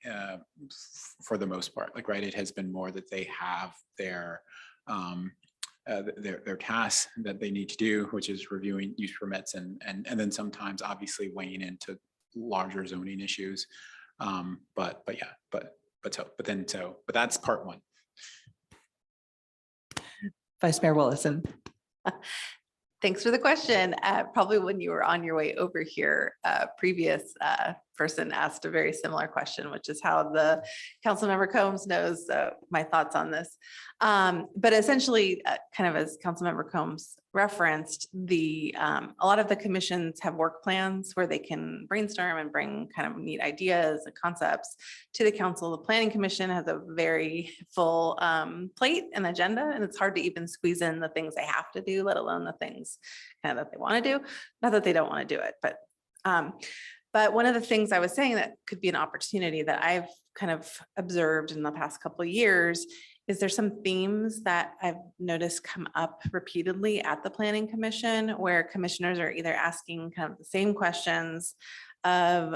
for the most part. Right, it has been more that they have their tasks that they need to do, which is reviewing use permits and then sometimes obviously weighing into larger zoning issues. But that's part one. Vice Mayor Willison. Thanks for the question. Probably when you were on your way over here, previous person asked a very similar question, which is how the Councilmember Combs knows my thoughts on this. But essentially, kind of as Councilmember Combs referenced, a lot of the commissions have work plans where they can brainstorm and bring kind of neat ideas and concepts to the council. The Planning Commission has a very full plate and agenda, and it's hard to even squeeze in the things they have to do, let alone the things kind of that they want to do. Not that they don't want to do it, but one of the things I was saying that could be an opportunity that I've kind of observed in the past couple of years is there's some themes that I've noticed come up repeatedly at the Planning Commission where commissioners are either asking kind of the same questions of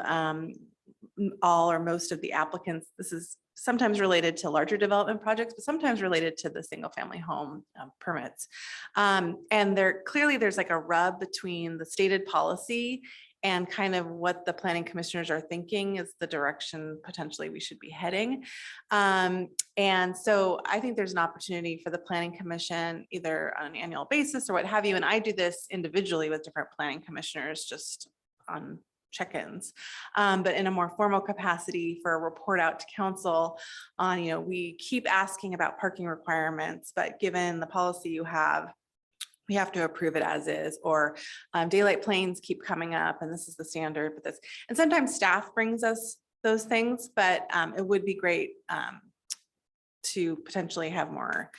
all or most of the applicants. This is sometimes related to larger development projects, but sometimes related to the single family home permits. And there's like a rub between the stated policy and kind of what the planning commissioners are thinking is the direction potentially we should be heading. And so I think there's an opportunity for the Planning Commission either on an annual basis or what have you. And I do this individually with different planning commissioners just on check-ins, but in a more formal capacity for a report out to council on, we keep asking about parking requirements, but given the policy you have, we have to approve it as is, or daylight planes keep coming up and this is the standard, but this, and sometimes staff brings us those things, but it would be great to potentially have more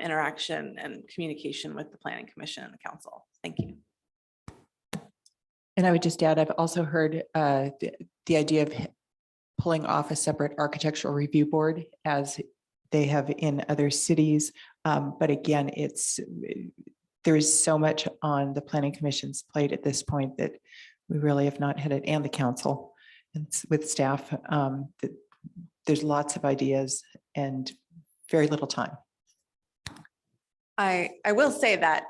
interaction and communication with the Planning Commission and the council. Thank you. And I would just add, I've also heard the idea of pulling off a separate architectural review board as they have in other cities. But again, there is so much on the Planning Commission's plate at this point that we really have not had it, and the council and with staff, that there's lots of ideas and very little time. I will say that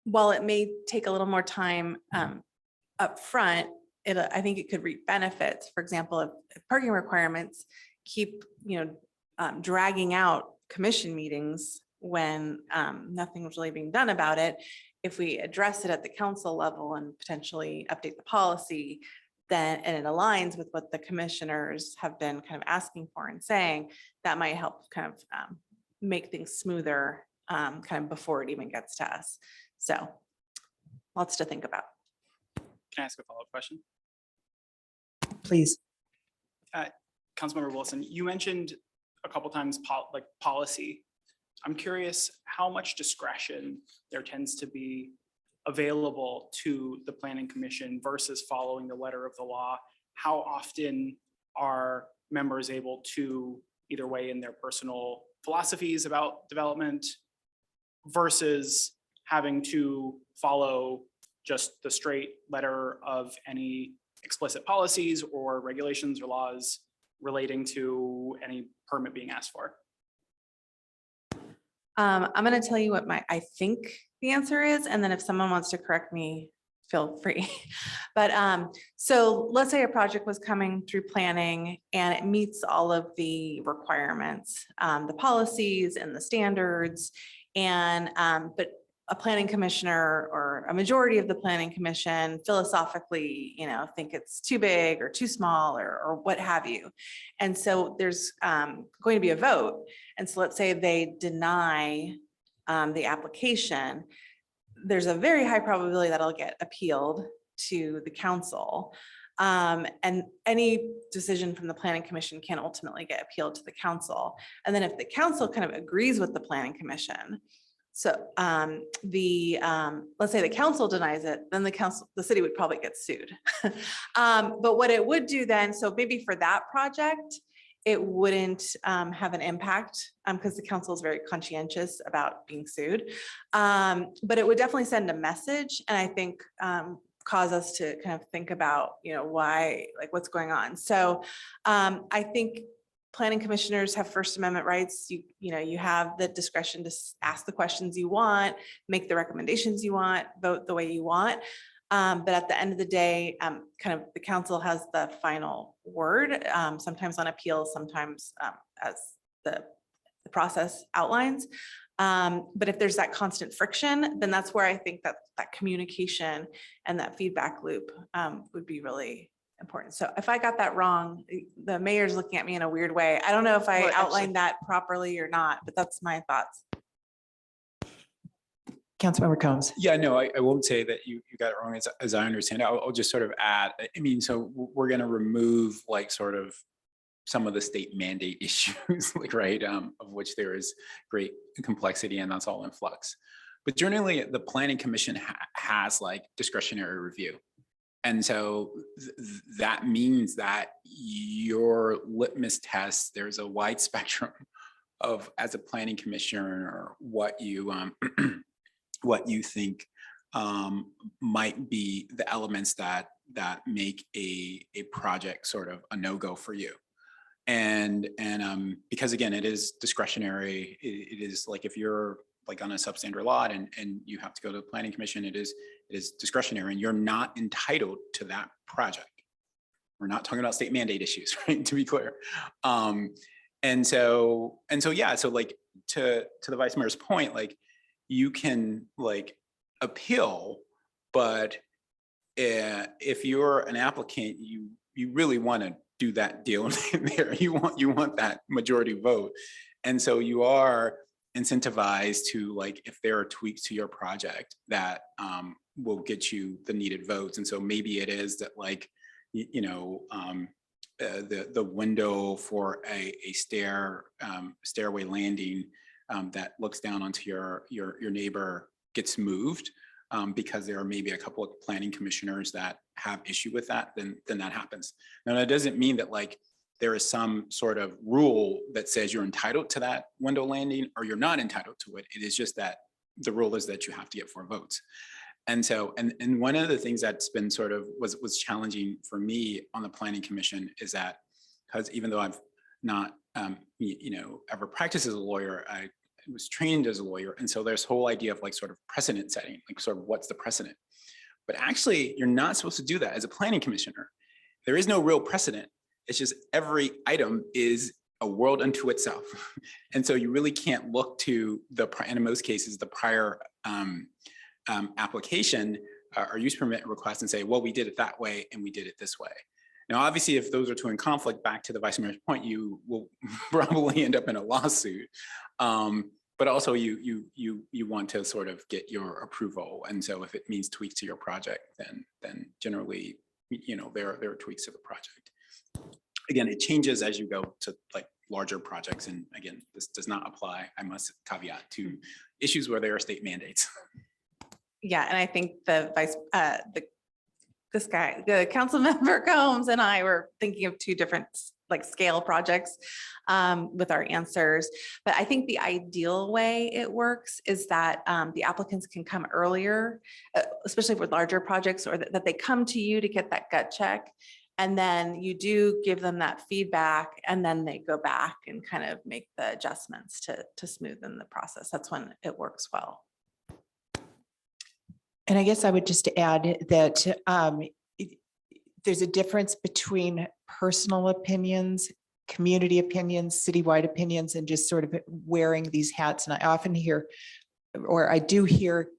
while it may take a little more time up front, I think it could reap benefits. For example, if parking requirements keep dragging out commission meetings when nothing was really being done about it, if we address it at the council level and potentially update the policy, then and it aligns with what the commissioners have been kind of asking for and saying, that might help kind of make things smoother kind of before it even gets to us. So lots to think about. Can I ask a follow-up question? Please. Councilmember Wilson, you mentioned a couple times policy. I'm curious how much discretion there tends to be available to the Planning Commission versus following the letter of the law. How often are members able to either weigh in their personal philosophies about development versus having to follow just the straight letter of any explicit policies or regulations or laws relating to any permit being asked for? I'm going to tell you what I think the answer is, and then if someone wants to correct me, feel free. But so let's say a project was coming through planning and it meets all of the requirements, the policies and the standards, and but a planning commissioner or a majority of the planning commission philosophically, think it's too big or too small or what have you. And so there's going to be a vote. And so let's say they deny the application, there's a very high probability that it'll get appealed to the council. And any decision from the Planning Commission can ultimately get appealed to the council. And then if the council kind of agrees with the Planning Commission, so let's say the council denies it, then the city would probably get sued. But what it would do then, so maybe for that project, it wouldn't have an impact because the council is very conscientious about being sued. But it would definitely send a message, and I think cause us to kind of think about, why, like what's going on. So I think planning commissioners have First Amendment rights. You have the discretion to ask the questions you want, make the recommendations you want, vote the way you want. But at the end of the day, kind of the council has the final word, sometimes on appeal, sometimes as the process outlines. But if there's that constant friction, then that's where I think that communication and that feedback loop would be really important. So if I got that wrong, the mayor's looking at me in a weird way. I don't know if I Well, actually- outlined that properly or not, but that's my thoughts. Councilmember Combs. Yeah, no, I won't say that you got it wrong as I understand it. I'll just sort of add, I mean, so we're going to remove like sort of some of the state mandate issues, like, right, of which there is great complexity and that's all in flux. But generally, the Planning Commission has like discretionary review. And so that means that your litmus test, there's a wide spectrum of, as a planning commissioner, what you what you think might be the elements that make a project sort of a no-go for you. And because again, it is discretionary. It is like if you're like on a substandard lot and you have to go to the planning commission, it is discretionary and you're not entitled to that project. We're not talking about state mandate issues, right? To be clear. And so yeah, so like to the vice mayor's point, like you can like appeal, but if you're an applicant, you really want to do that deal there. You want that majority vote. And so you are incentivized to, like, if there are tweaks to your project that will get you the needed votes. And so maybe it is that, like, the window for a stairway landing that looks down onto your neighbor gets moved because there are maybe a couple of planning commissioners that have issue with that, then that happens. Now, that doesn't mean that like there is some sort of rule that says you're entitled to that window landing or you're not entitled to it. It is just that the rule is that you have to get 4 votes. And so, and one of the things that's been sort of was challenging for me on the planning commission is that, because even though I've not, ever practiced as a lawyer, I was trained as a lawyer. And so there's whole idea of like sort of precedent setting, like sort of what's the precedent. But actually, you're not supposed to do that as a planning commissioner. There is no real precedent. It's just every item is a world unto itself. And so you really can't look to and in most cases, the prior application or use permit request and say, well, we did it that way and we did it this way. Now, obviously, if those are two in conflict, back to the vice mayor's point, you will probably end up in a lawsuit. But also you want to sort of get your approval. And so if it means tweaks to your project, then generally, there are tweaks to the project. Again, it changes as you go to like larger projects. And again, this does not apply, I must caveat, to issues where there are state mandates. Yeah, and I think the council member Combs and I were thinking of 2 different like scale projects with our answers. But I think the ideal way it works is that the applicants can come earlier, especially with larger projects, or that they come to you to get that gut check. And then you do give them that feedback and then they go back and kind of make the adjustments to smoothen the process. That's when it works well. And I guess I would just add that there's a difference between personal opinions, community opinions, citywide opinions, and just sort of wearing these hats. And I often hear, or I do hear,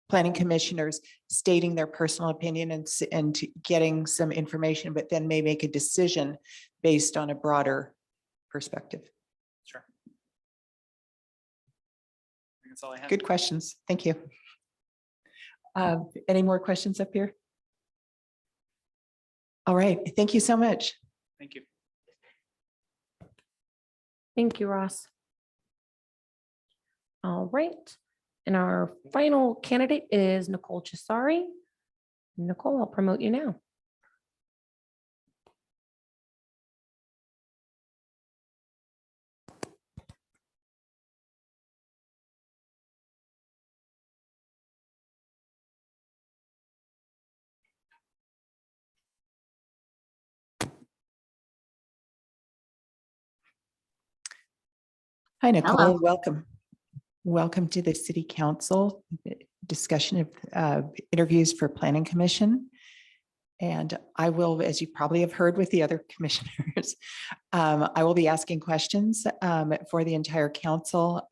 planning commissioners stating their personal opinion and getting some information, but then may make a decision based on a broader perspective. Sure. I think that's all I have. Good questions. Thank you. Any more questions up here? All right. Thank you so much. Thank you. Thank you, Ross. All right. And our final candidate is Nicole Chisari. Nicole, I'll promote you now. Hi, Nicole. Hello. Welcome. Welcome to the City Council discussion of interviews for Planning Commission. And I will, as you probably have heard with the other commissioners, I will be asking questions for the entire council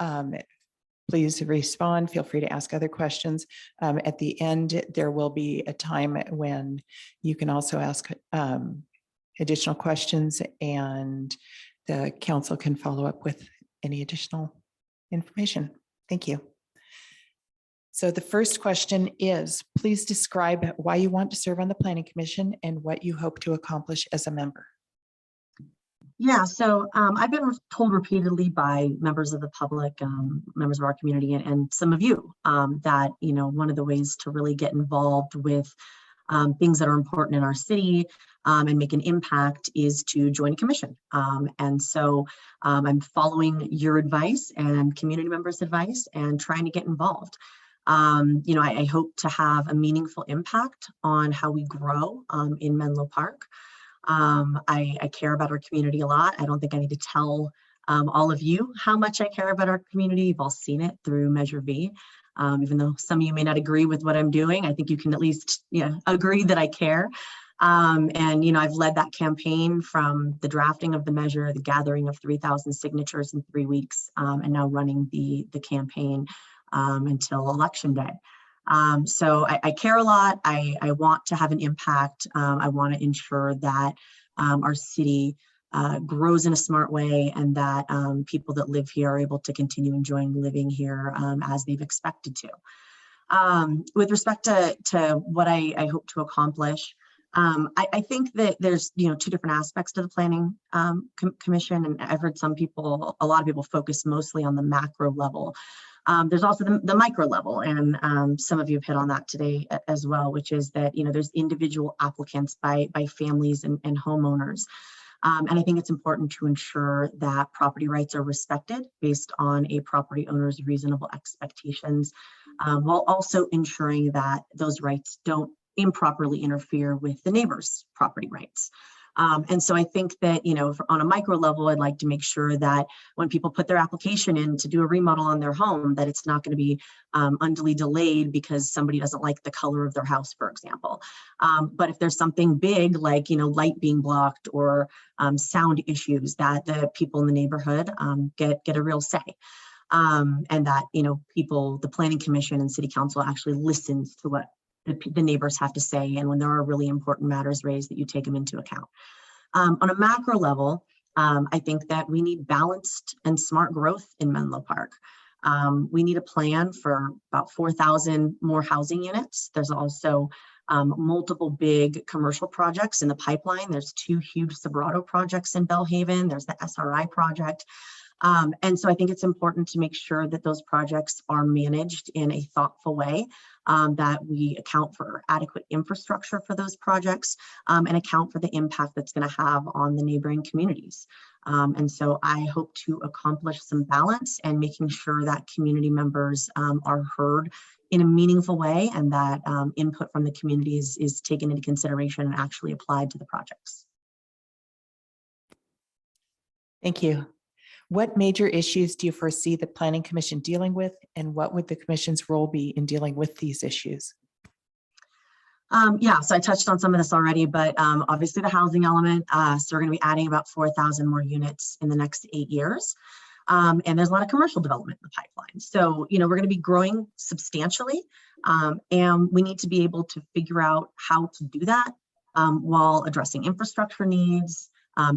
please respond. Feel free to ask other questions. At the end, there will be a time when you can also ask additional questions, and the council can follow up with any additional information. Thank you. So the first question is, please describe why you want to serve on the Planning Commission and what you hope to accomplish as a member. Yeah, so I've been told repeatedly by members of the public, members of our community, and some of you, that, you know, one of the ways to really get involved with things that are important in our city and make an impact is to join a commission. And so I'm following your advice and community members' advice and trying to get involved. You know, I hope to have a meaningful impact on how we grow in Menlo Park. I care about our community a lot. I don't think I need to tell all of you how much I care about our community. You've all seen it through Measure V. Even though some of you may not agree with what I'm doing, I think you can at least agree that I care. And, you know, I've led that campaign from the drafting of the measure, the gathering of 3,000 signatures in 3 weeks, and now running the campaign until Election Day. So I care a lot. I want to have an impact. I want to ensure that our city grows in a smart way, and that people that live here are able to continue enjoying living here as they've expected to. With respect to what I hope to accomplish, I think that there's, you know, two different aspects to the Planning Commission, and I've heard a lot of people focus mostly on the macro level. There's also the micro level, and some of you have hit on that today as well, which is that, you know, there's individual applicants by families and homeowners. And I think it's important to ensure that property rights are respected based on a property owner's reasonable expectations, while also ensuring that those rights don't improperly interfere with the neighbor's property rights. And so I think that, you know, on a micro level, I'd like to make sure that when people put their application in to do a remodel on their home, that it's not going to be unduly delayed because somebody doesn't like the color of their house, for example. But if there's something big like, you know, light being blocked or sound issues, that the people in the neighborhood get a real say. And that, you know, the Planning Commission and City Council actually listens to what the neighbors have to say, and when there are really important matters raised, that you take them into account. On a macro level, I think that we need balanced and smart growth in Menlo Park. We need a plan for about 4,000 more housing units. There's also multiple big commercial projects in the pipeline. There's 2 huge Sobrato projects in Bellhaven. There's the SRI project. And so I think it's important to make sure that those projects are managed in a thoughtful way, that we account for adequate infrastructure for those projects, and account for the impact that's going to have on the neighboring communities. And so I hope to accomplish some balance and making sure that community members are heard in a meaningful way, and that input from the community is taken into consideration and actually applied to the projects. Thank you. What major issues do you foresee the Planning Commission dealing with, and what would the commission's role be in dealing with these issues? Yeah, so I touched on some of this already, but obviously the housing element. So we're going to be adding about 4,000 more units in the next 8 years. And there's a lot of commercial development in the pipeline. So, you know, we're going to be growing substantially, and we need to be able to figure out how to do that while addressing infrastructure needs,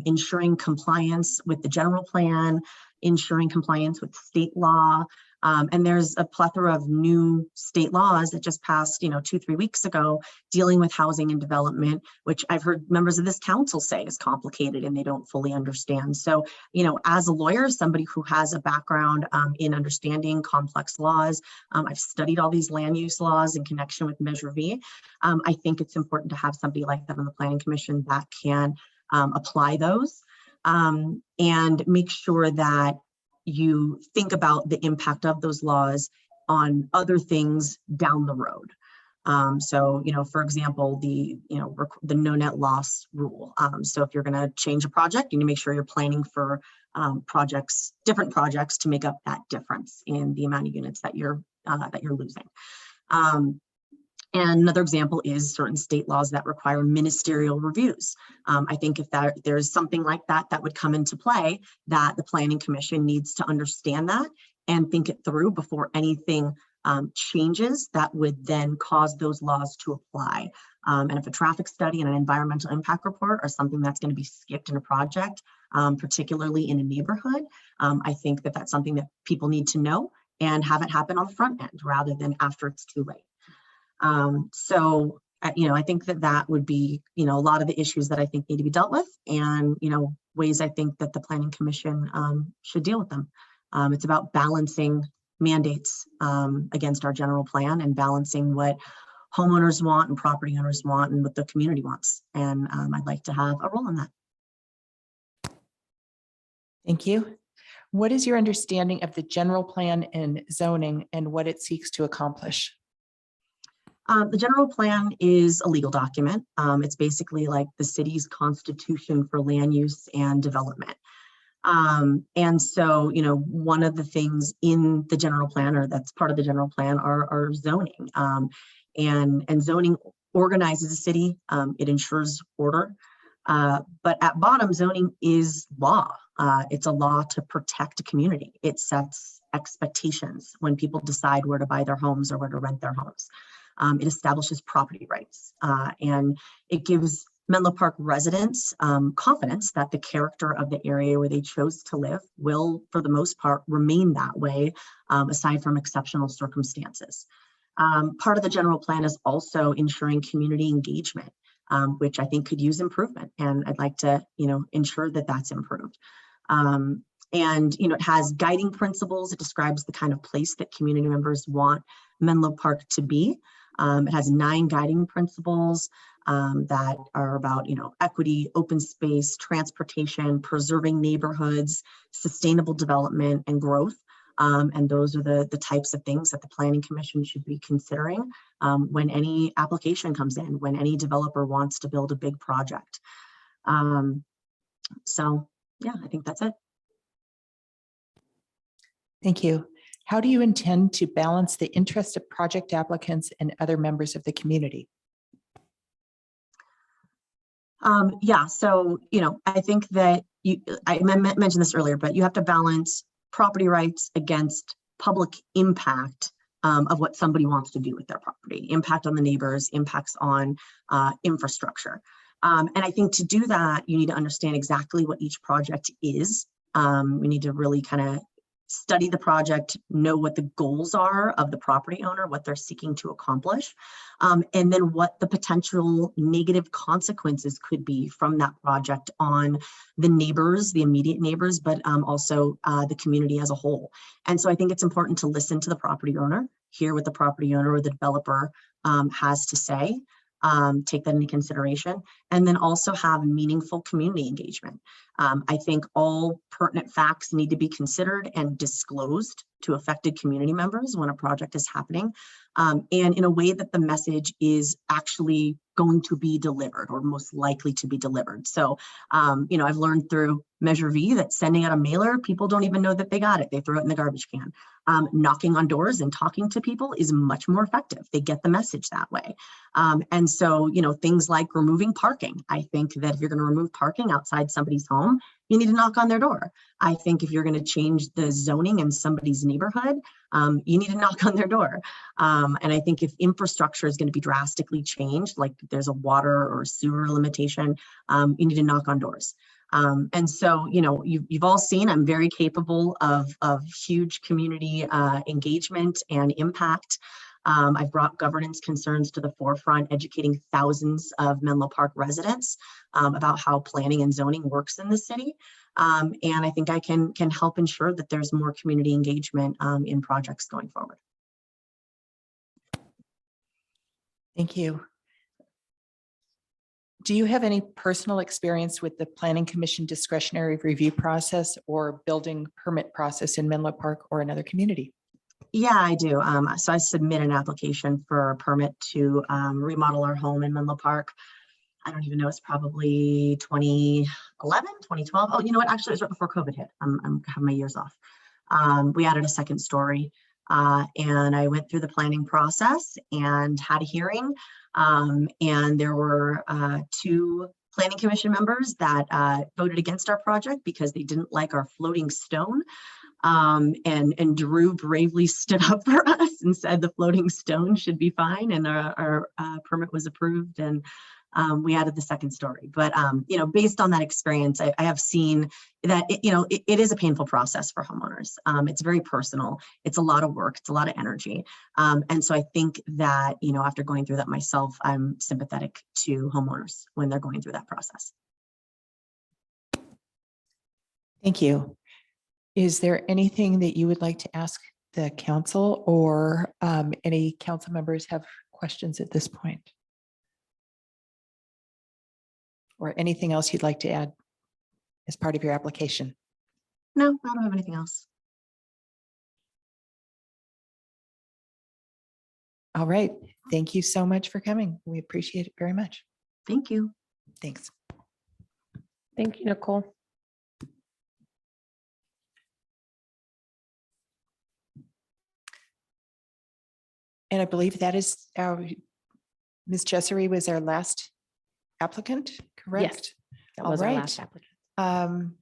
ensuring compliance with the general plan, ensuring compliance with state law. And there's a plethora of new state laws that just passed, 2-3 weeks ago, dealing with housing and development, which I've heard members of this council say is complicated and they don't fully understand. So, as a lawyer, somebody who has a background in understanding complex laws, I've studied all these land use laws in connection with Measure V. I think it's important to have somebody like that on the Planning Commission that can apply those and make sure that you think about the impact of those laws on other things down the road. So, for example, the no net loss rule. So if you're going to change a project, you need to make sure you're planning for different projects to make up that difference in the amount of units that you're losing. And another example is certain state laws that require ministerial reviews. I think if there's something like that would come into play, that the Planning Commission needs to understand that and think it through before anything changes that would then cause those laws to apply. And if a traffic study and an environmental impact report are something that's going to be skipped in a project, particularly in a neighborhood, I think that that's something that people need to know and have it happen on the front end rather than after it's too late. I think that would be, a lot of the issues that I think need to be dealt with, and, ways I think that the Planning Commission should deal with them. It's about balancing mandates against our general plan and balancing what homeowners want and property owners want and what the community wants. And I'd like to have a role in that. Thank you. What is your understanding of the general plan and zoning and what it seeks to accomplish? The general plan is a legal document. It's basically like the city's constitution for land use and development. And so, one of the things in the general plan, or that's part of the general plan, are zoning. And zoning organizes the city. It ensures order. But at bottom, zoning is law. It's a law to protect a community. It sets expectations when people decide where to buy their homes or where to rent their homes. It establishes property rights, and it gives Menlo Park residents confidence that the character of the area where they chose to live will, for the most part, remain that way, aside from exceptional circumstances. Part of the general plan is also ensuring community engagement, which I think could use improvement, and I'd like to, ensure that that's improved. And, it has guiding principles. It describes the kind of place that community members want Menlo Park to be. It has 9 guiding principles that are about, equity, open space, transportation, preserving neighborhoods, sustainable development, and growth. And those are the types of things that the Planning Commission should be considering when any application comes in, when any developer wants to build a big project. So, yeah, I think that's it. Thank you. How do you intend to balance the interest of project applicants and other members of the community? So, I think that I mentioned this earlier, but you have to balance property rights against public impact of what somebody wants to do with their property, impact on the neighbors, impacts on infrastructure. And I think to do that, you need to understand exactly what each project is. We need to really kind of study the project, know what the goals are of the property owner, what they're seeking to accomplish, and then what the potential negative consequences could be from that project on the neighbors, the immediate neighbors, but also the community as a whole. And so I think it's important to listen to the property owner, hear what the property owner or the developer has to say, take that into consideration, and then also have meaningful community engagement. I think all pertinent facts need to be considered and disclosed to affected community members when a project is happening, and in a way that the message is actually going to be delivered or most likely to be delivered. So, I've learned through Measure V that sending out a mailer, people don't even know that they got it. They throw it in the garbage can. Knocking on doors and talking to people is much more effective. They get the message that way. And so, things like removing parking. I think that if you're going to remove parking outside somebody's home, you need to knock on their door. I think if you're going to change the zoning in somebody's neighborhood, you need to knock on their door. And I think if infrastructure is going to be drastically changed, like there's a water or sewer limitation, you need to knock on doors. And so, you've all seen, I'm very capable of huge community engagement and impact. I've brought governance concerns to the forefront, educating thousands of Menlo Park residents about how planning and zoning works in the city. And I think I can help ensure that there's more community engagement in projects going forward. Thank you. Do you have any personal experience with the Planning Commission discretionary review process or building permit process in Menlo Park or another community? Yeah, I do. So I submit an application for a permit to remodel our home in Menlo Park. I don't even know, it's probably 2011, 2012. Oh, you know what? Actually, it was right before COVID hit. I'm having my years off. We added a second story and I went through the planning process and had a hearing. And there were 2 Planning Commission members that voted against our project because they didn't like our floating stone. And Drew bravely stood up for us and said the floating stone should be fine, and our permit was approved, and we added the second story. But you know, based on that experience, I have seen that it is a painful process for homeowners. It's very personal. It's a lot of work. It's a lot of energy. And so I think that, you know, after going through that myself, I'm sympathetic to homeowners when they're going through that process. Thank you. Is there anything that you would like to ask the council, or any council members have questions at this point? Or anything else you'd like to add as part of your application? No, I don't have anything else. All right. Thank you so much for coming. We appreciate it very much. Thank you. Thanks. Thank you, Nicole. And I believe that is our, Ms. Jessery was our last applicant, correct? That All was our right. last applicant.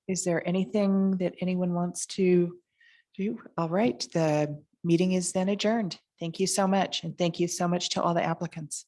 Is there anything that anyone wants to do? All right, the meeting is then adjourned. Thank you so much. And thank you so much to all the applicants.